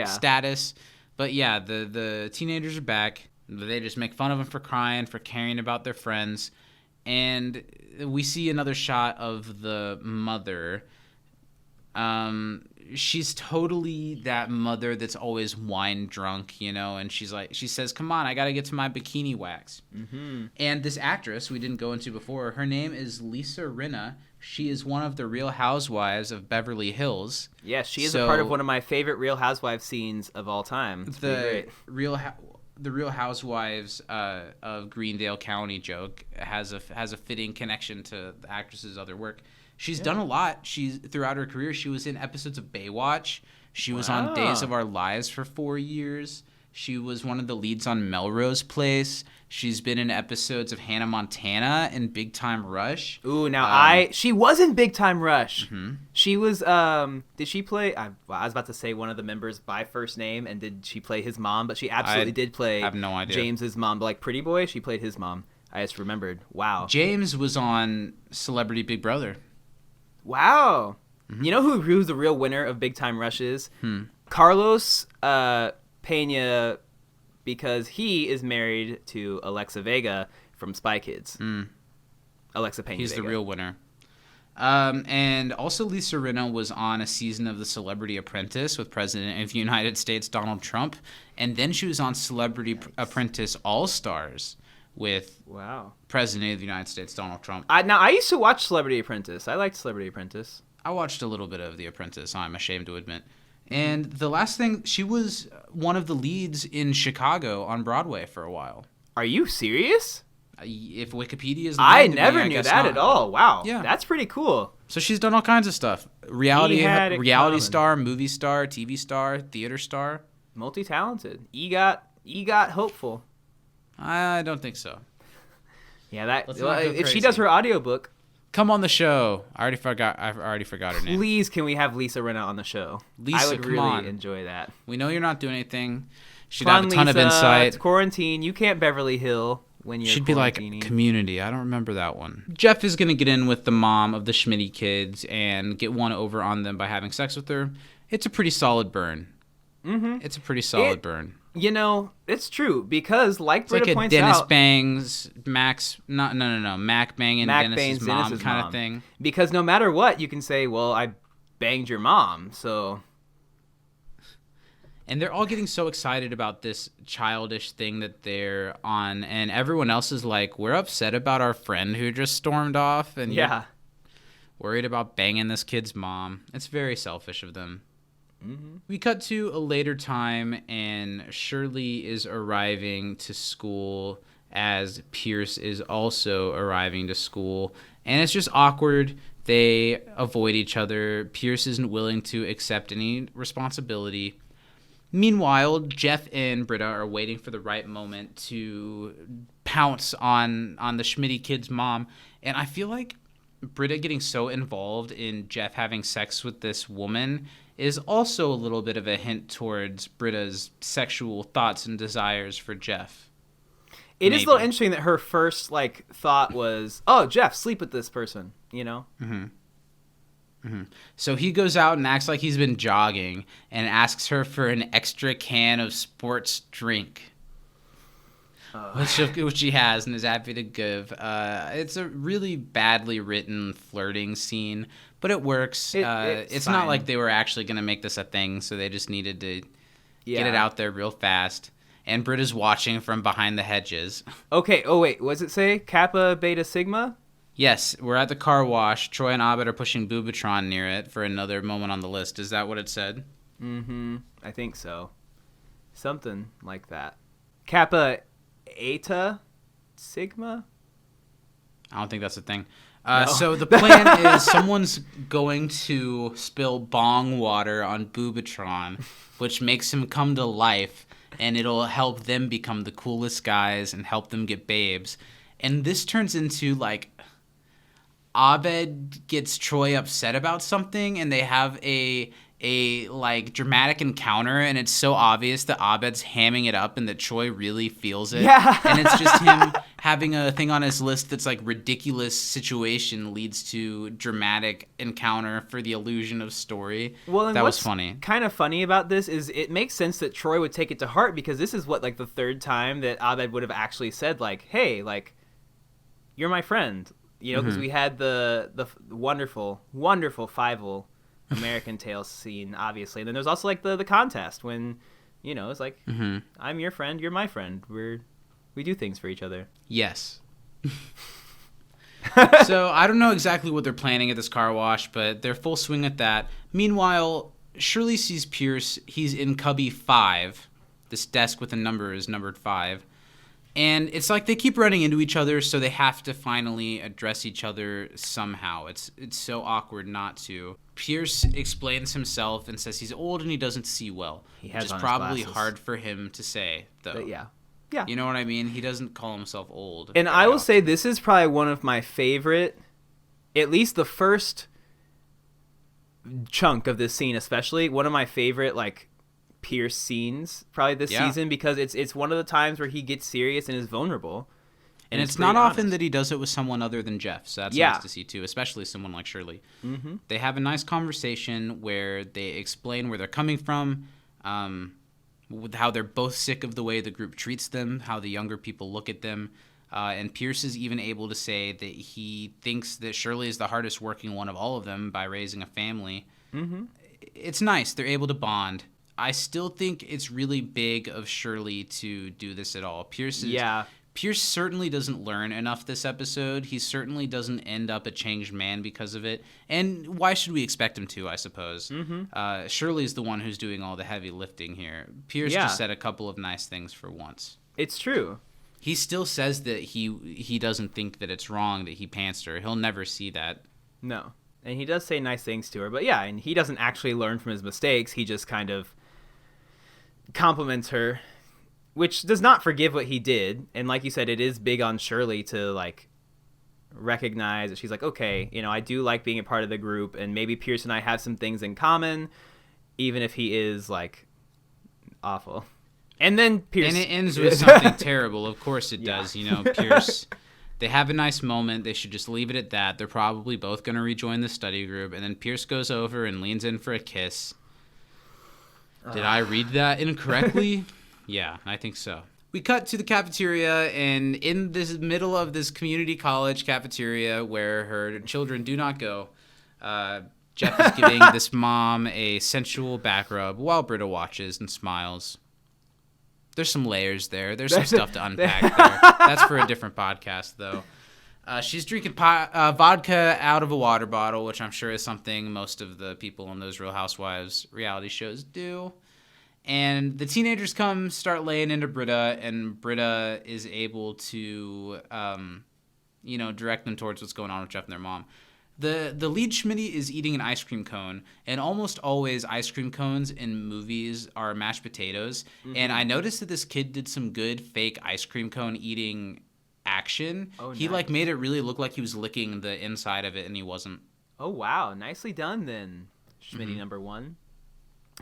status. But, yeah, the teenagers are back. They just make fun of them for crying, for caring about their friends. And we see another shot of the mother. She's totally that mother that's always wine drunk, you know, and she says, come on, I got to get to my bikini wax. Mm-hmm. And this actress we didn't go into before, her name is Lisa Rinna. She is one of the Real Housewives of Beverly Hills. Yes, she is a part of one of my favorite Real Housewives scenes of all time. It's the Real Housewives of Greendale County joke has a fitting connection to the actress's other work. She's done a lot. Throughout her career, she was in episodes of Baywatch. She was on Days of Our Lives for 4 years. She was one of the leads on Melrose Place. She's been in episodes of Hannah Montana and Big Time Rush. Ooh, now she was in Big Time Rush. Mm-hmm. She was, did she play, I was about to say one of the members by first name, and did she play his mom? But she absolutely did play I have no idea. James's mom. But like Pretty Boy, she played his mom. I just remembered. Wow. James was on Celebrity Big Brother. Wow. Mm-hmm. You know who's the real winner of Big Time Rush is? Carlos Pena, because he is married to Alexa Vega from Spy Kids. Alexa Pena. He's Vega. the real winner. And also Lisa Rinna was on a season of The Celebrity Apprentice with President of the United States Donald Trump. And then she was on Celebrity Apprentice All-Stars with President of the United States Donald Trump. I used to watch Celebrity Apprentice. I liked Celebrity Apprentice. I watched a little bit of The Apprentice, I'm ashamed to admit. And the last thing, she was one of the leads in Chicago on Broadway for a while. Are you serious? If Wikipedia is I never knew that at all. Wow. Yeah. That's pretty cool. So she's done all kinds of stuff. Reality star, movie star, TV star, theater star. Multi-talented. EGOT hopeful. I don't think so. Yeah, if she does her audiobook. Come on the show. I already forgot her name. Please, can we have Lisa Rinna on the show? Lisa, I would come really on. enjoy that. We know you're not doing anything. She'd Come have on, a ton Lisa, of insight. It's quarantine. You can't Beverly Hill when you're She'd be like Community. I don't remember that one. Jeff is going to get in with the mom of the Schmitty kids and get one over on them by having sex with her. It's a pretty solid burn. Mm-hmm. It's a pretty solid burn. You know, it's true because, like Britta points out, it's like a Dennis out, bangs Max. Mac banging Dennis's mom kind of thing. Because no matter what, you can say, "Well, I banged your mom," so. And they're all getting so excited about this childish thing that they're on, and everyone else is like, "We're upset about our friend who just stormed off, and you're worried about banging this kid's mom." It's very selfish of them. Mm-hmm. We cut to a later time, and Shirley is arriving to school as Pierce is also arriving to school. And it's just awkward. They avoid each other. Pierce isn't willing to accept any responsibility. Meanwhile, Jeff and Britta are waiting for the right moment to pounce on the Schmitty kid's mom. And I feel like Britta getting so involved in Jeff having sex with this woman is also a little bit of a hint towards Britta's sexual thoughts and desires for Jeff. It is a little interesting that her first thought was, "Oh, Jeff, sleep with this person," you know? Mm-hmm. Mm-hmm. So he goes out and acts like he's been jogging and asks her for an extra can of sports drink. Which she has and is happy to give. It's a really badly written flirting scene, but it works. It's not like they were actually going to make this a thing, so they just needed to get it out there real fast. and Britta's watching from behind the hedges. Okay, oh wait, what does it say? Kappa, Beta, Sigma? Yes, we're at the car wash. Troy and Abed are pushing Boobatron near it for another moment on the list. Is that what it said? Mm-hmm, I think so. Something like that. Kappa, Eta, Sigma? I don't think that's a thing. No. So the plan is someone's going to spill bong water on Boobatron, which makes him come to life, and it'll help them become the coolest guys and help them get babes. And this turns into, like, Abed gets Troy upset about something, and they have a like dramatic encounter, and it's so obvious that Abed's hamming it up and that Troy really feels it. Yeah. And it's just him having a thing on his list that's like ridiculous situation leads to dramatic encounter for the illusion of story. Well, and that was what's funny. Kind of funny about this is it makes sense that Troy would take it to heart, because this is what, like, the third time that Abed would have actually said, like, hey, like, you're my friend, you know, because we had the wonderful Fievel American Tail scene, obviously, and then there's also, like, the contest when, you know, it's like, I'm your friend, you're my friend, we do things for each other. Yes. So I don't know exactly what they're planning at this car wash, but they're full swing at that. Meanwhile, Shirley sees Pierce. He's in cubby 5. This desk with a number is numbered 5. And it's like they keep running into each other, so they have to finally address each other somehow. It's so awkward not to. Pierce explains himself and says he's old and he doesn't see well, He has which is on his probably glasses. hard for him to say, though. But yeah. You know what I mean? He doesn't call himself old. And I will say this is probably one of my favorite, at least the first chunk of this scene especially, one of my favorite, like, Pierce scenes probably this season, because it's one of the times where he gets serious and is vulnerable. And it's not often that he does it with someone other than Jeff, so that's nice to see too, especially someone like Shirley. Mm-hmm. They have a nice conversation where they explain where they're coming from, with how they're both sick of the way the group treats them, how the younger people look at them. And Pierce is even able to say that he thinks that Shirley is the hardest working one of all of them by raising a family. Mm-hmm. It's nice. They're able to bond. I still think it's really big of Shirley to do this at all. Pierce certainly doesn't learn enough this episode. He certainly doesn't end up a changed man because of it. And why should we expect him to, I suppose? Mm-hmm. Shirley's the one who's doing all the heavy lifting here. Pierce just said a couple of nice things for once. It's true. He still says that he doesn't think that it's wrong that he pantsed her. He'll never see that. No. And he does say nice things to her. But yeah, and he doesn't actually learn from his mistakes. He just kind of compliments her, which does not forgive what he did. And like you said, it is big on Shirley to, like, recognize that she's like, okay, you know, I do like being a part of the group, and maybe Pierce and I have some things in common, even if he is, like, awful. And then Pierce... And it ends with something terrible. Of course it does. You know, Pierce... They have a nice moment. They should just leave it at that. They're probably both going to rejoin the study group. And then Pierce goes over and leans in for a kiss. Did I read that incorrectly? Yeah, I think so. We cut to the cafeteria, and in this middle of this community college cafeteria where her children do not go, Jeff is giving this mom a sensual back rub while Britta watches and smiles. There's some layers there. There's some stuff to unpack there. That's for a different podcast, though. She's drinking vodka out of a water bottle, which I'm sure is something most of the people on those Real Housewives reality shows do. And the teenagers start laying into Britta, and Britta is able to, direct them towards what's going on with Jeff and their mom. The lead Schmitty is eating an ice cream cone, and almost always ice cream cones in movies are mashed potatoes. Mm-hmm. And I noticed that this kid did some good fake ice cream cone eating action. Oh, he nice. Made it really look like he was licking the inside of it, and he wasn't. Oh wow, nicely done then, Schmitty number 1.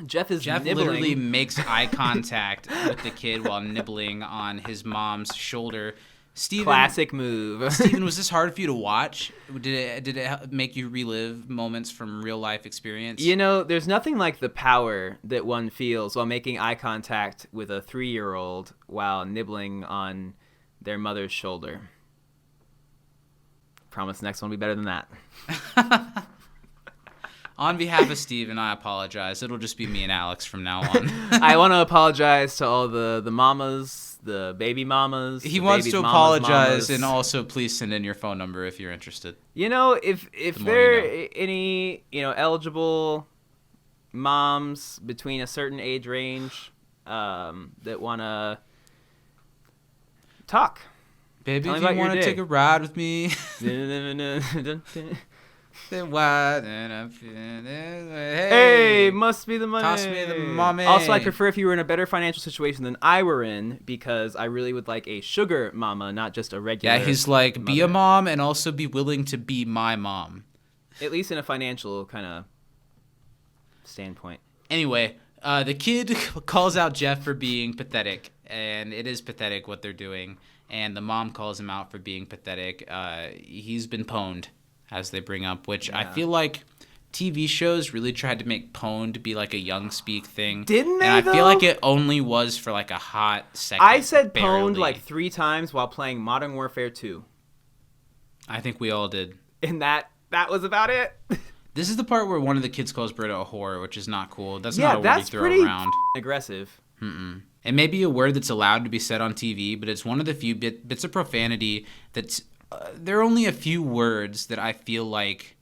Jeff nibbling. Literally makes eye contact with the kid while nibbling on his mom's shoulder. Steven, classic move. Steven, was this hard for you to watch? Did it make you relive moments from real life experience? You know, there's nothing like the power that one feels while making eye contact with a 3-year-old while nibbling on their mother's shoulder. Promise the next one will be better than that. On behalf of Steven, I apologize. It'll just be me and Alex from now on. I want to apologize to all the mamas, the baby mamas. He the wants baby to mamas, apologize, mamas. and also please send in your phone number if you're interested. You know, if The more there you are any, eligible moms between a certain age range that want to talk. Baby, Tell me if you about your want to day. take a ride with me, then why? Hey, must be the money. Toss me the mommy. Also, I'd prefer if you were in a better financial situation than I were in, because I really would like a sugar mama, not just a regular. Yeah, he's like, be a mother. mom and also be willing to be my mom. At least in a financial kind of standpoint. Anyway, the kid calls out Jeff for being pathetic, and it is pathetic what they're doing. And the mom calls him out for being pathetic. He's been pwned, as they bring up, which I feel like TV shows really tried to make pwned be like a young speak thing. Didn't they, And I though? feel like it only was for like a hot second. I said pwned barely. like 3 times while playing Modern Warfare 2. I think we all did. And that was about it. This is the part where one of the kids calls Britta a whore, which is not cool. That's Yeah, not a word you that's throw pretty around. aggressive. It may be a word that's allowed to be said on TV, but it's one of the few bits of profanity that's... there are only a few words that I feel like...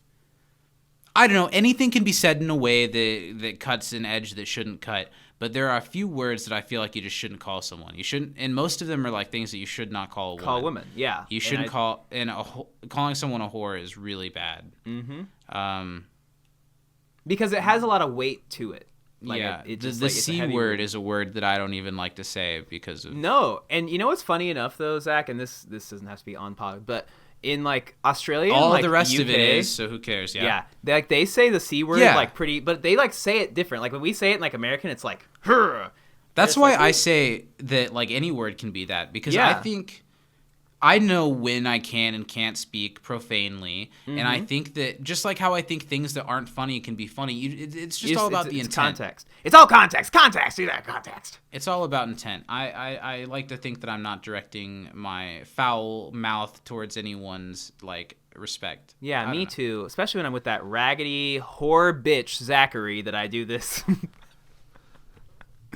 I don't know, anything can be said in a way that cuts an edge that shouldn't cut, but there are a few words that I feel like you just shouldn't call someone. You shouldn't... And most of them are like things that you should not call a woman. Call women, yeah. You shouldn't call... And calling someone a whore is really bad. Because it has a lot of weight to it. Like yeah, it the just, like, it's a C heavy word is a word that I don't even like to say because of... No, and you know what's funny enough though, Zach, and this doesn't have to be on pod, but in like Australia, All and, like, the rest UK, of it is, so who cares? yeah, they say the C word Yeah. like pretty, but they like say it different. Like when we say it in like American, it's like "Hurr." That's It's why like, I say that like any word can be that, because Yeah. I think I know when I can and can't speak profanely, and I think that just like how I think things that aren't funny can be funny, it's just all about the it's intent. context. It's all context. See that context. It's all about intent. I like to think that I'm not directing my foul mouth towards anyone's like respect. Yeah, I me don't know. too. Especially when I'm with that raggedy whore bitch Zachary that I do this.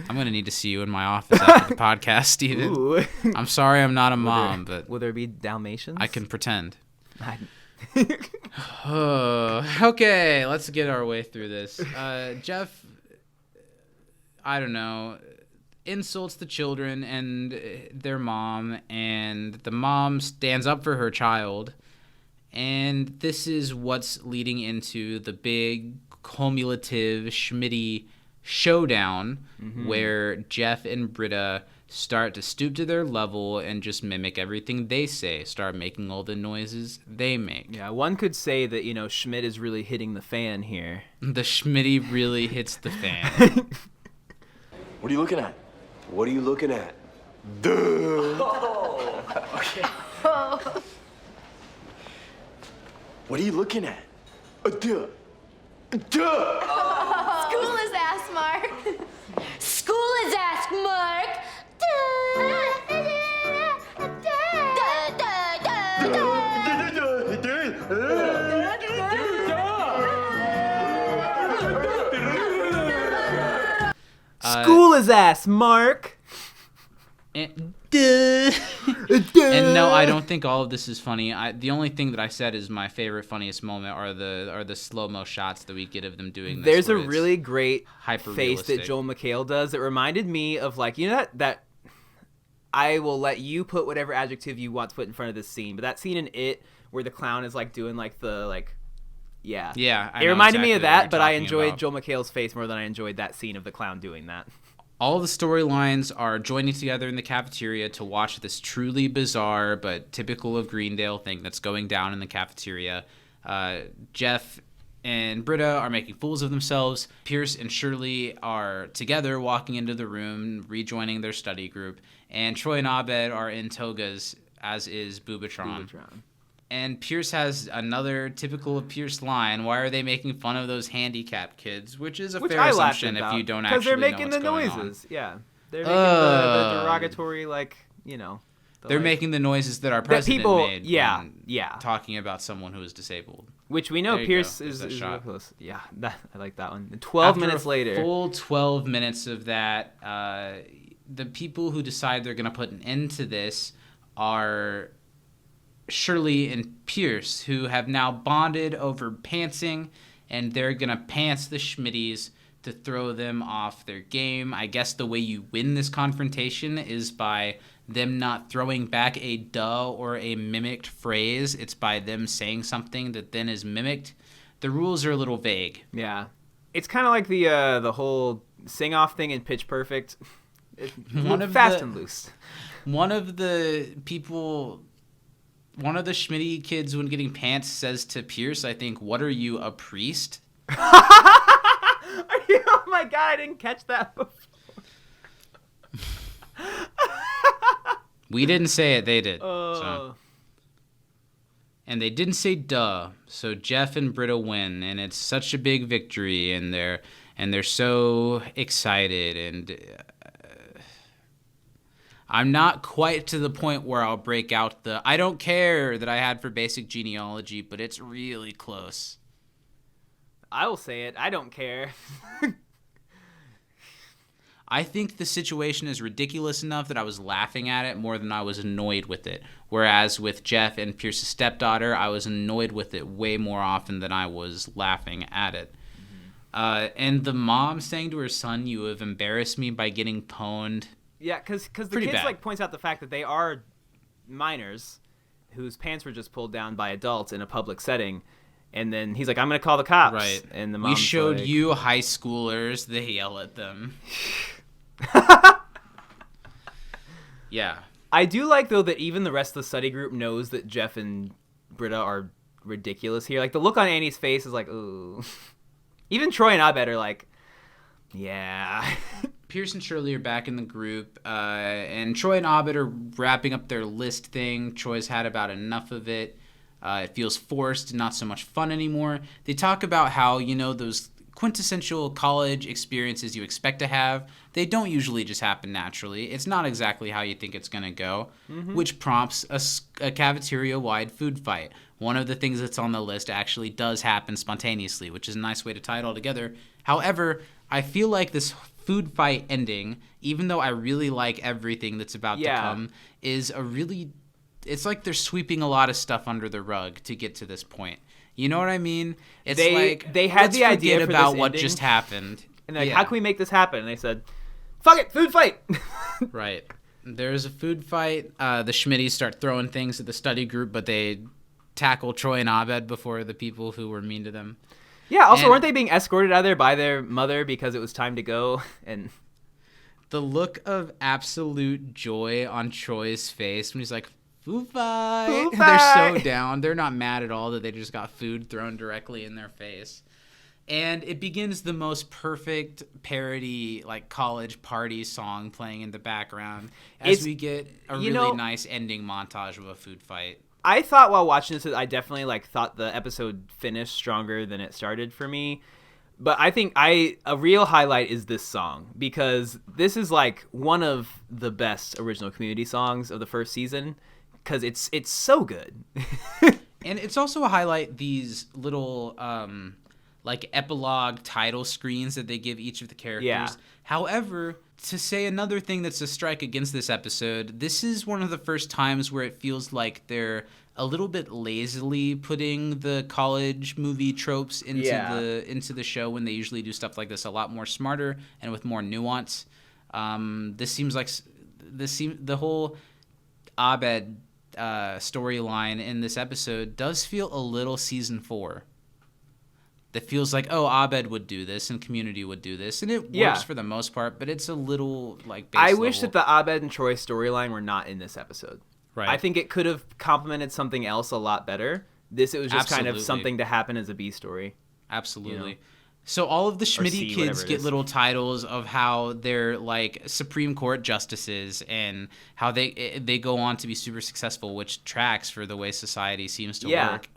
I'm gonna need to see you in my office after the podcast, Steven. Ooh. I'm sorry I'm not a mom, but Will there be Dalmatians? I can pretend. I- Okay, let's get our way through this. Jeff, I don't know, insults the children and their mom, and the mom stands up for her child. And this is what's leading into the big cumulative Schmitty showdown where Jeff and Britta start to stoop to their level and just mimic everything they say, start making all the noises they make. Yeah, one could say that, Schmidt is really hitting the fan here. The Schmitty really hits the fan. What are you looking at? What are you looking at? What are you looking at? Duh. School is ass, Mark. School is ass, Mark. School is ass, Mark. And no, I don't think all of this is funny. The only thing that I said is my favorite, funniest moment are the slow-mo shots that we get of them doing this. There's a where it's really great face hyper-realistic. that Joel McHale does that reminded me of that I will let you put whatever adjective you want to put in front of this scene, but that scene in It where the clown is like doing like the like yeah. Yeah, I It know reminded me exactly of what you're that, but I talking enjoyed about. Joel McHale's face more than I enjoyed that scene of the clown doing that. All the storylines are joining together in the cafeteria to watch this truly bizarre but typical of Greendale thing that's going down in the cafeteria. Jeff and Britta are making fools of themselves. Pierce and Shirley are together walking into the room, rejoining their study group. And Troy and Abed are in togas, as is Boobatron. And Pierce has another typical of Pierce line. Why are they making fun of those handicapped kids? Which is a Which fair I laughed assumption about, if you don't because actually they're making know what's the going noises. Yeah, they're making the Ugh. derogatory They're making the noises that our president made. Yeah, when yeah. talking about someone who is disabled. Which we know There you Pierce go. is There's that shot. close. Yeah, I like that one. 12 After minutes later. Full 12 minutes of that. The people who decide they're going to put an end to this are Shirley and Pierce, who have now bonded over pantsing, and they're going to pants the Schmitties to throw them off their game. I guess the way you win this confrontation is by them not throwing back a duh or a mimicked phrase. It's by them saying something that then is mimicked. The rules are a little vague. Yeah. It's kind of like the whole sing-off thing in Pitch Perfect. Fast and loose. One of the Schmitty kids, when getting pants, says to Pierce, I think, "What are you, a priest?" Oh my god, I didn't catch that before. We didn't say it, they did. So. And they didn't say duh. So Jeff and Britta win, and it's such a big victory, and they're so excited, and I'm not quite to the point where I'll break out the I don't care that I had for basic genealogy, but it's really close. I will say it. I don't care. I think the situation is ridiculous enough that I was laughing at it more than I was annoyed with it. Whereas with Jeff and Pierce's stepdaughter, I was annoyed with it way more often than I was laughing at it. Mm-hmm. And the mom saying to her son, "You have embarrassed me by getting pwned." Yeah, because the Pretty kids bad. points out the fact that they are minors whose pants were just pulled down by adults in a public setting. And then he's like, "I'm going to call the cops." Right. And the We mom's showed like, you high schoolers. They yell at them. Yeah. I do like, though, that even the rest of the study group knows that Jeff and Britta are ridiculous here. Like, the look on Annie's face is like, ooh. Even Troy and Abed are like, yeah. Pierce and Shirley are back in the group, and Troy and Abed are wrapping up their list thing. Troy's had about enough of it. It feels forced and not so much fun anymore. They talk about how, those quintessential college experiences you expect to have, they don't usually just happen naturally. It's not exactly how you think it's going to go, which prompts a cafeteria-wide food fight. One of the things that's on the list actually does happen spontaneously, which is a nice way to tie it all together. However, I feel like this food fight ending, even though I really like everything that's about to come, is it's like they're sweeping a lot of stuff under the rug to get to this point. You know what I mean? It's they had let's the idea forget for about this what ending. just happened. And they're like, how can we make this happen? And they said, fuck it, food fight. Right. There's a food fight. The Schmitties start throwing things at the study group, but they tackle Troy and Abed before the people who were mean to them. Yeah, also, weren't they being escorted out of there by their mother because it was time to go? And the look of absolute joy on Troy's face when he's like, food fight. Food They're fight. so down. They're not mad at all that they just got food thrown directly in their face. And it begins the most perfect parody, college party song playing in the background as we get a really nice ending montage of a food fight. I thought while watching this, I definitely thought the episode finished stronger than it started for me. But I think a real highlight is this song, because this is one of the best original Community songs of the first season, because it's so good. And it's also a highlight, these little epilogue title screens that they give each of the characters. Yeah. However, to say another thing that's a strike against this episode, this is one of the first times where it feels like they're a little bit lazily putting the college movie tropes into the show, when they usually do stuff like this a lot more smarter and with more nuance. This seems like the whole Abed storyline in this episode does feel a little season 4. That feels like, Abed would do this and Community would do this, and it works for the most part, but it's a little base I wish level. that the Abed and Troy storyline were not in this episode. Right. I think it could have complemented something else a lot better. It was just kind of something to happen as a B story. Absolutely. So all of the Schmitty kids get is. little titles of how they're Supreme Court justices and how they go on to be super successful, which tracks for the way society seems to work.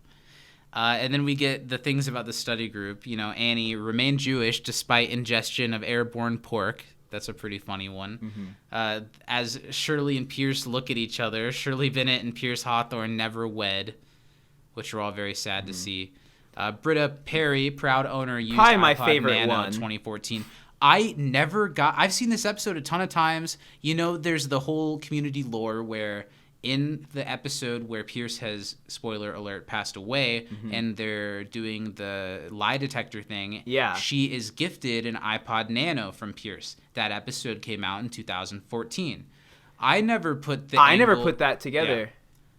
And then we get the things about the study group. Annie remained Jewish despite ingestion of airborne pork. That's a pretty funny one. As Shirley and Pierce look at each other, Shirley Bennett and Pierce Hawthorne never wed, which we're all very sad to see. Britta Perry, proud owner, used probably my iPod favorite Nano one. in 2014. I've seen this episode a ton of times. You know, there's the whole Community lore where in the episode where Pierce has, spoiler alert, passed away, and they're doing the lie detector thing, she is gifted an iPod Nano from Pierce. That episode came out in 2014. I never put that together. Yeah.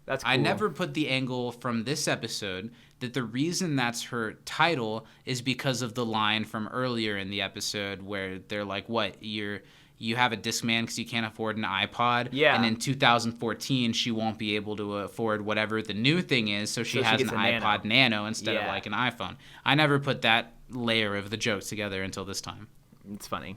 That's cool. I never put the angle from this episode that the reason that's her title is because of the line from earlier in the episode where they're like, what, you have a Discman because you can't afford an iPod? Yeah. And in 2014, she won't be able to afford whatever the new thing is, so she has an iPod Nano instead of like an iPhone. I never put that layer of the joke together until this time. It's funny.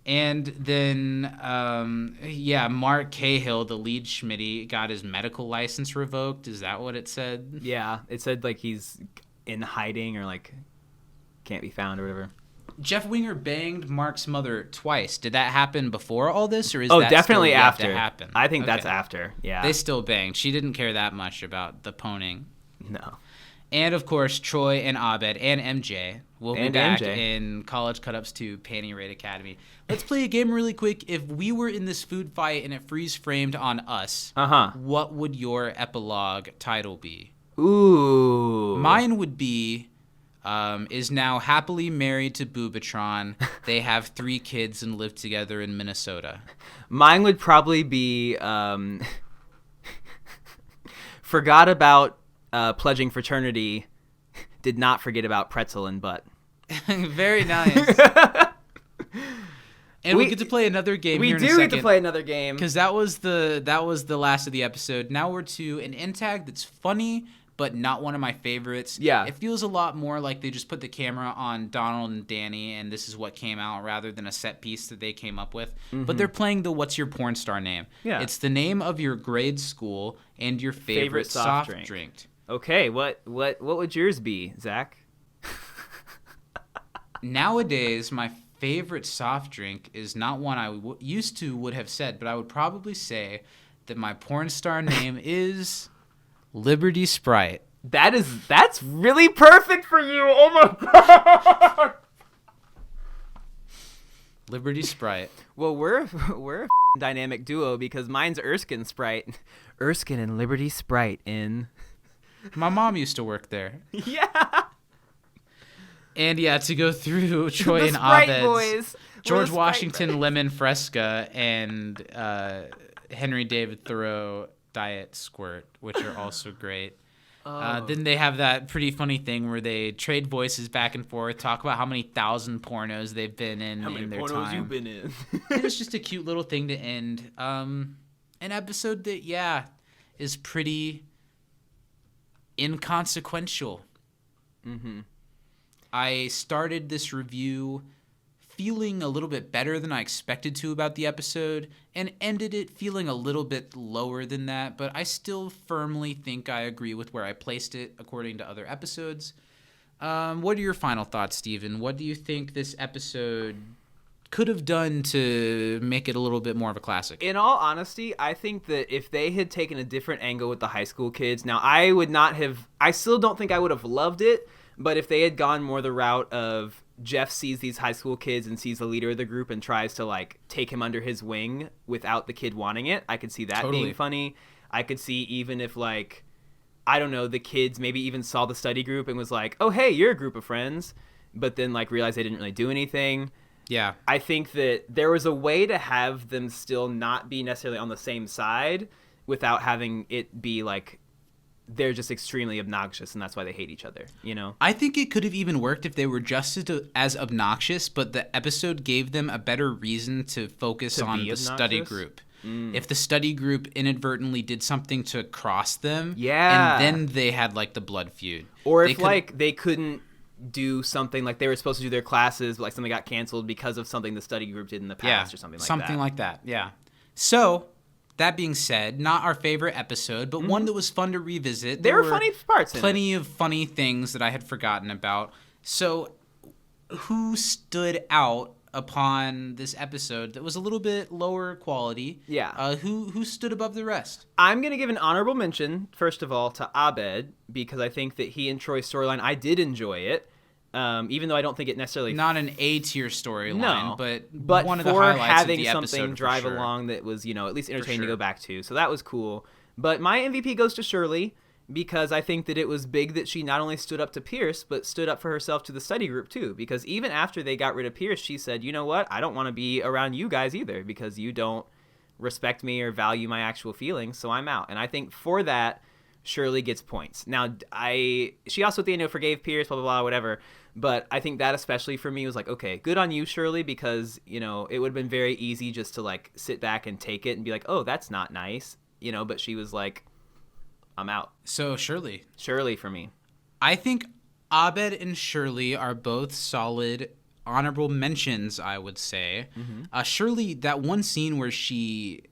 And then, Mark Cahill, the lead Schmitty, got his medical license revoked. Is that what it said? Yeah, it said like he's in hiding or like can't be found or whatever. Jeff Winger banged Mark's mother twice. Did that happen before all this, or is that definitely still yet after? to happen? I think that's after. Yeah, they still banged. She didn't care that much about the poning. No. And of course, Troy and Abed and MJ will be back MJ. in College Cut-Ups 2 Panty Raid Academy. Let's play a game really quick. If we were in this food fight and it freeze framed on us, what would your epilogue title be? Ooh. Mine would be, is now happily married to Boobatron. They have 3 kids and live together in Minnesota. Mine would probably be, forgot about pledging fraternity, did not forget about pretzel and butt. Very nice. And we get to play another game here in a second. We do get to play another game. Because that was the last of the episode. Now we're to an end tag that's funny, but not one of my favorites. Yeah. It feels a lot more like they just put the camera on Donald and Danny, and this is what came out, rather than a set piece that they came up with. But they're playing the What's Your Porn Star Name? Yeah. It's the name of your grade school and your favorite soft drink. Okay, what would yours be, Zach? Nowadays, my favorite soft drink is not one I used to would have said, but I would probably say that my porn star name is Liberty Sprite. That's really perfect for you. Oh my god. Liberty Sprite. Well, we're a dynamic duo because mine's Erskine Sprite. Erskine and Liberty Sprite in. My mom used to work there. Yeah. And yeah, to go through Troy The and Sprite Abed's boys. George Sprite Washington boys. Lemon Fresca and Henry David Thoreau Diet Squirt, which are also great. Then they have that pretty funny thing where they trade voices back and forth, talk about how many thousand pornos they've been in their time. How many pornos you've been in? It was just a cute little thing to end an episode that, is pretty inconsequential. I started this review feeling a little bit better than I expected to about the episode, and ended it feeling a little bit lower than that, but I still firmly think I agree with where I placed it according to other episodes. What are your final thoughts, Steven? What do you think this episode could have done to make it a little bit more of a classic? In all honesty, I think that if they had taken a different angle with the high school kids, now I still don't think I would have loved it, but if they had gone more the route of Jeff sees these high school kids and sees the leader of the group and tries to like take him under his wing without the kid wanting it, I could see that being funny. I could see even if like, I don't know, the kids maybe even saw the study group and was like, oh, hey, you're a group of friends, but then like realized they didn't really do anything. Yeah. I think that there was a way to have them still not be necessarily on the same side without having it be like they're just extremely obnoxious and that's why they hate each other, you know? I think it could have even worked if they were just as obnoxious, but the episode gave them a better reason to focus on the study group. If the study group inadvertently did something to cross them, and then they had like the blood feud. Or if they couldn't do something like they were supposed to do their classes, but like something got canceled because of something the study group did in the past or something like that. Something like that, yeah. So, that being said, not our favorite episode, but one that was fun to revisit. There were funny parts in it. Plenty of funny things that I had forgotten about. So, who stood out upon this episode that was a little bit lower quality. Yeah. Who stood above the rest? I'm going to give an honorable mention, first of all, to Abed, because I think that he and Troy's storyline, I did enjoy it, even though I don't think it necessarily... Not an A-tier storyline, No, but one of the highlights having of the episode something for drive sure. along that was, at least entertaining to sure. go back to. So that was cool. But my MVP goes to Shirley, because I think that it was big that she not only stood up to Pierce, but stood up for herself to the study group too. Because even after they got rid of Pierce, she said, you know what? I don't want to be around you guys either, because you don't respect me or value my actual feelings, so I'm out. And I think for that, Shirley gets points. Now, she also at the end forgave Pierce, blah, blah, blah, whatever. But I think that especially for me was like, okay, good on you, Shirley, because, it would have been very easy just to like sit back and take it and be like, oh, that's not nice, but she was like, I'm out. So Shirley For me. I think Abed and Shirley are both solid honorable mentions, I would say. Mm-hmm. Shirley, that one scene where she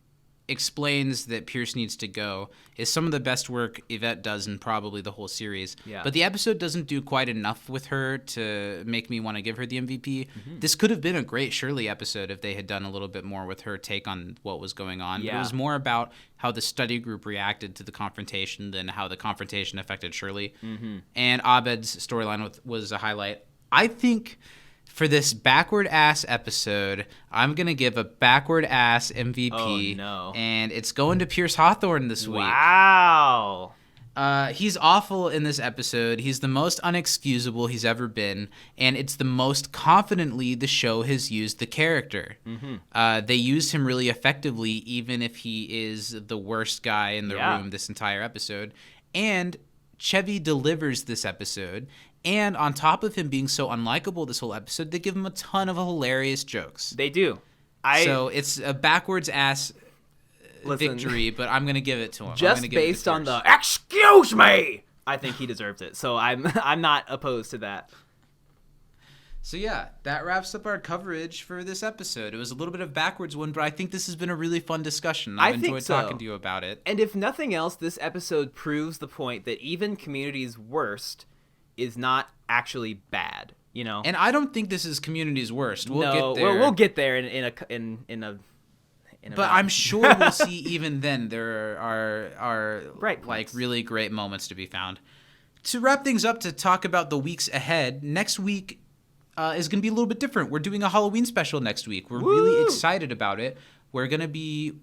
explains that Pierce needs to go is some of the best work Yvette does in probably the whole series. Yeah. But the episode doesn't do quite enough with her to make me want to give her the MVP. Mm-hmm. This could have been a great Shirley episode if they had done a little bit more with her take on what was going on. Yeah. But it was more about how the study group reacted to the confrontation than how the confrontation affected Shirley. Mm-hmm. And Abed's storyline was a highlight. I think for this backward ass episode, I'm going to give a backward ass MVP. Oh, no. And it's going to Pierce Hawthorne this week. Wow. He's awful in this episode. He's the most unexcusable he's ever been. And it's the most confidently the show has used the character. Mm-hmm. They used him really effectively, even if he is the worst guy in the room this entire episode. And Chevy delivers this episode. And on top of him being so unlikable this whole episode, they give him a ton of hilarious jokes. They do. So it's a backwards ass Listen, victory, but I'm going to give it to him. just based on the excuse me, I think he deserves it. So I'm not opposed to that. So yeah, that wraps up our coverage for this episode. It was a little bit of a backwards one, but I think this has been a really fun discussion. I've enjoyed talking to you about it. And if nothing else, this episode proves the point that even Community's worst is not actually bad, And I don't think this is Community's worst. We'll get there. We'll get there in a But I'm sure we'll see even then there are Right like points. really great moments to be found. To wrap things up, to talk about the weeks ahead, next week is going to be a little bit different. We're doing a Halloween special next week. We're really excited about it. We're going to be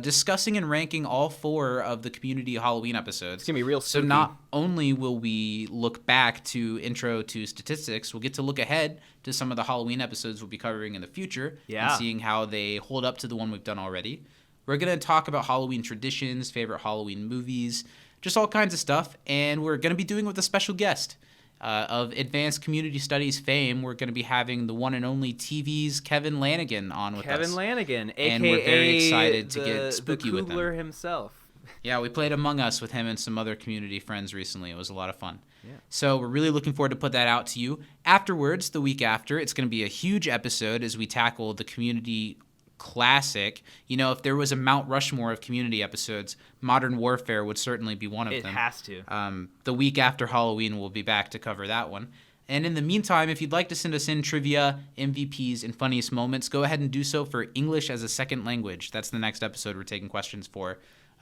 discussing and ranking all 4 of the Community Halloween episodes. It's going to be real spooky. So not only will we look back to Intro to Statistics, we'll get to look ahead to some of the Halloween episodes we'll be covering in the future and seeing how they hold up to the one we've done already. We're going to talk about Halloween traditions, favorite Halloween movies, just all kinds of stuff. And we're going to be doing it with a special guest. Of Advanced Community Studies fame, we're going to be having the one and only TV's Kevin Lanigan on with us. Kevin Lanigan, a.k.a. And we're very excited to get spooky with him. Kugler himself. Yeah, we played Among Us with him and some other community friends recently. It was a lot of fun. Yeah. So we're really looking forward to put that out to you. Afterwards, the week after, it's going to be a huge episode as we tackle the community classic. If there was a Mount Rushmore of community episodes, Modern Warfare would certainly be one of them. It has to. The week after Halloween, we'll be back to cover that one. And in the meantime, if you'd like to send us in trivia, MVPs, and funniest moments, go ahead and do so for English as a second language. That's the next episode we're taking questions for.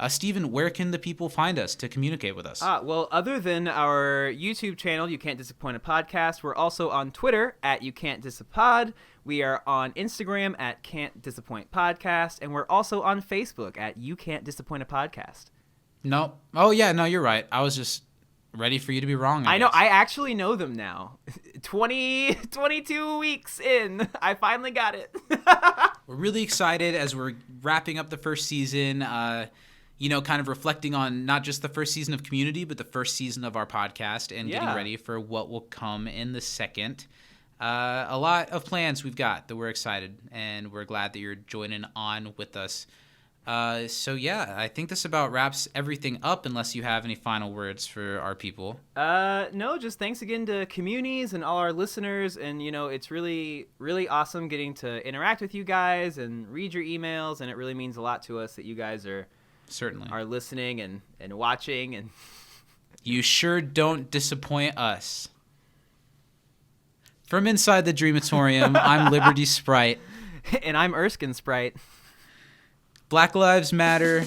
Steven, where can the people find us to communicate with us? Well, other than our YouTube channel, You Can't Disappoint a Podcast, we're also on Twitter at You Can't Disapod. We are on Instagram at Can't Disappoint Podcast, and we're also on Facebook at You Can't Disappoint a Podcast. No. Oh, yeah, no, you're right. I was just ready for you to be wrong. I know. I actually know them now. 22 weeks in, I finally got it. We're really excited as we're wrapping up the first season, kind of reflecting on not just the first season of Community, but the first season of our podcast and getting ready for what will come in the second. A lot of plans we've got that we're excited, and we're glad that you're joining on with us. I think this about wraps everything up, unless you have any final words for our people. No, just thanks again to Communities and all our listeners, and it's really, really awesome getting to interact with you guys and read your emails, and it really means a lot to us that you guys are listening and watching, and you sure don't disappoint us. From inside the Dreamatorium, I'm Liberty Sprite. And I'm Erskine Sprite. Black Lives Matter.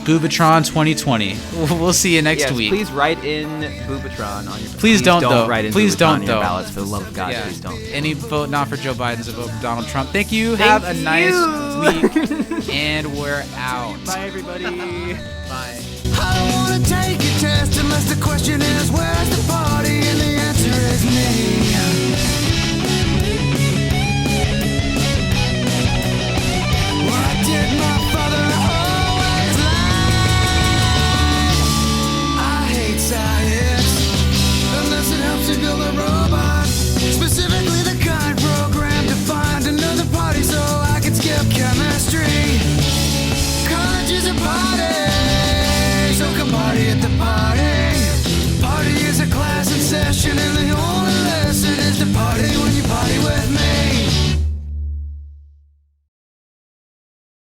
Boobatron 2020. We'll see you next week. Please write in Boobatron on your. Please don't though. Write in Please Boobatron don't on your though. ballots, for the love of God. Yeah. Please don't. Any vote not for Joe Biden's a vote for Donald Trump. Thank you. Have a nice week. And we're out. Bye, everybody. Bye. I don't wanna take a test unless the question is where's the party and the answer is me.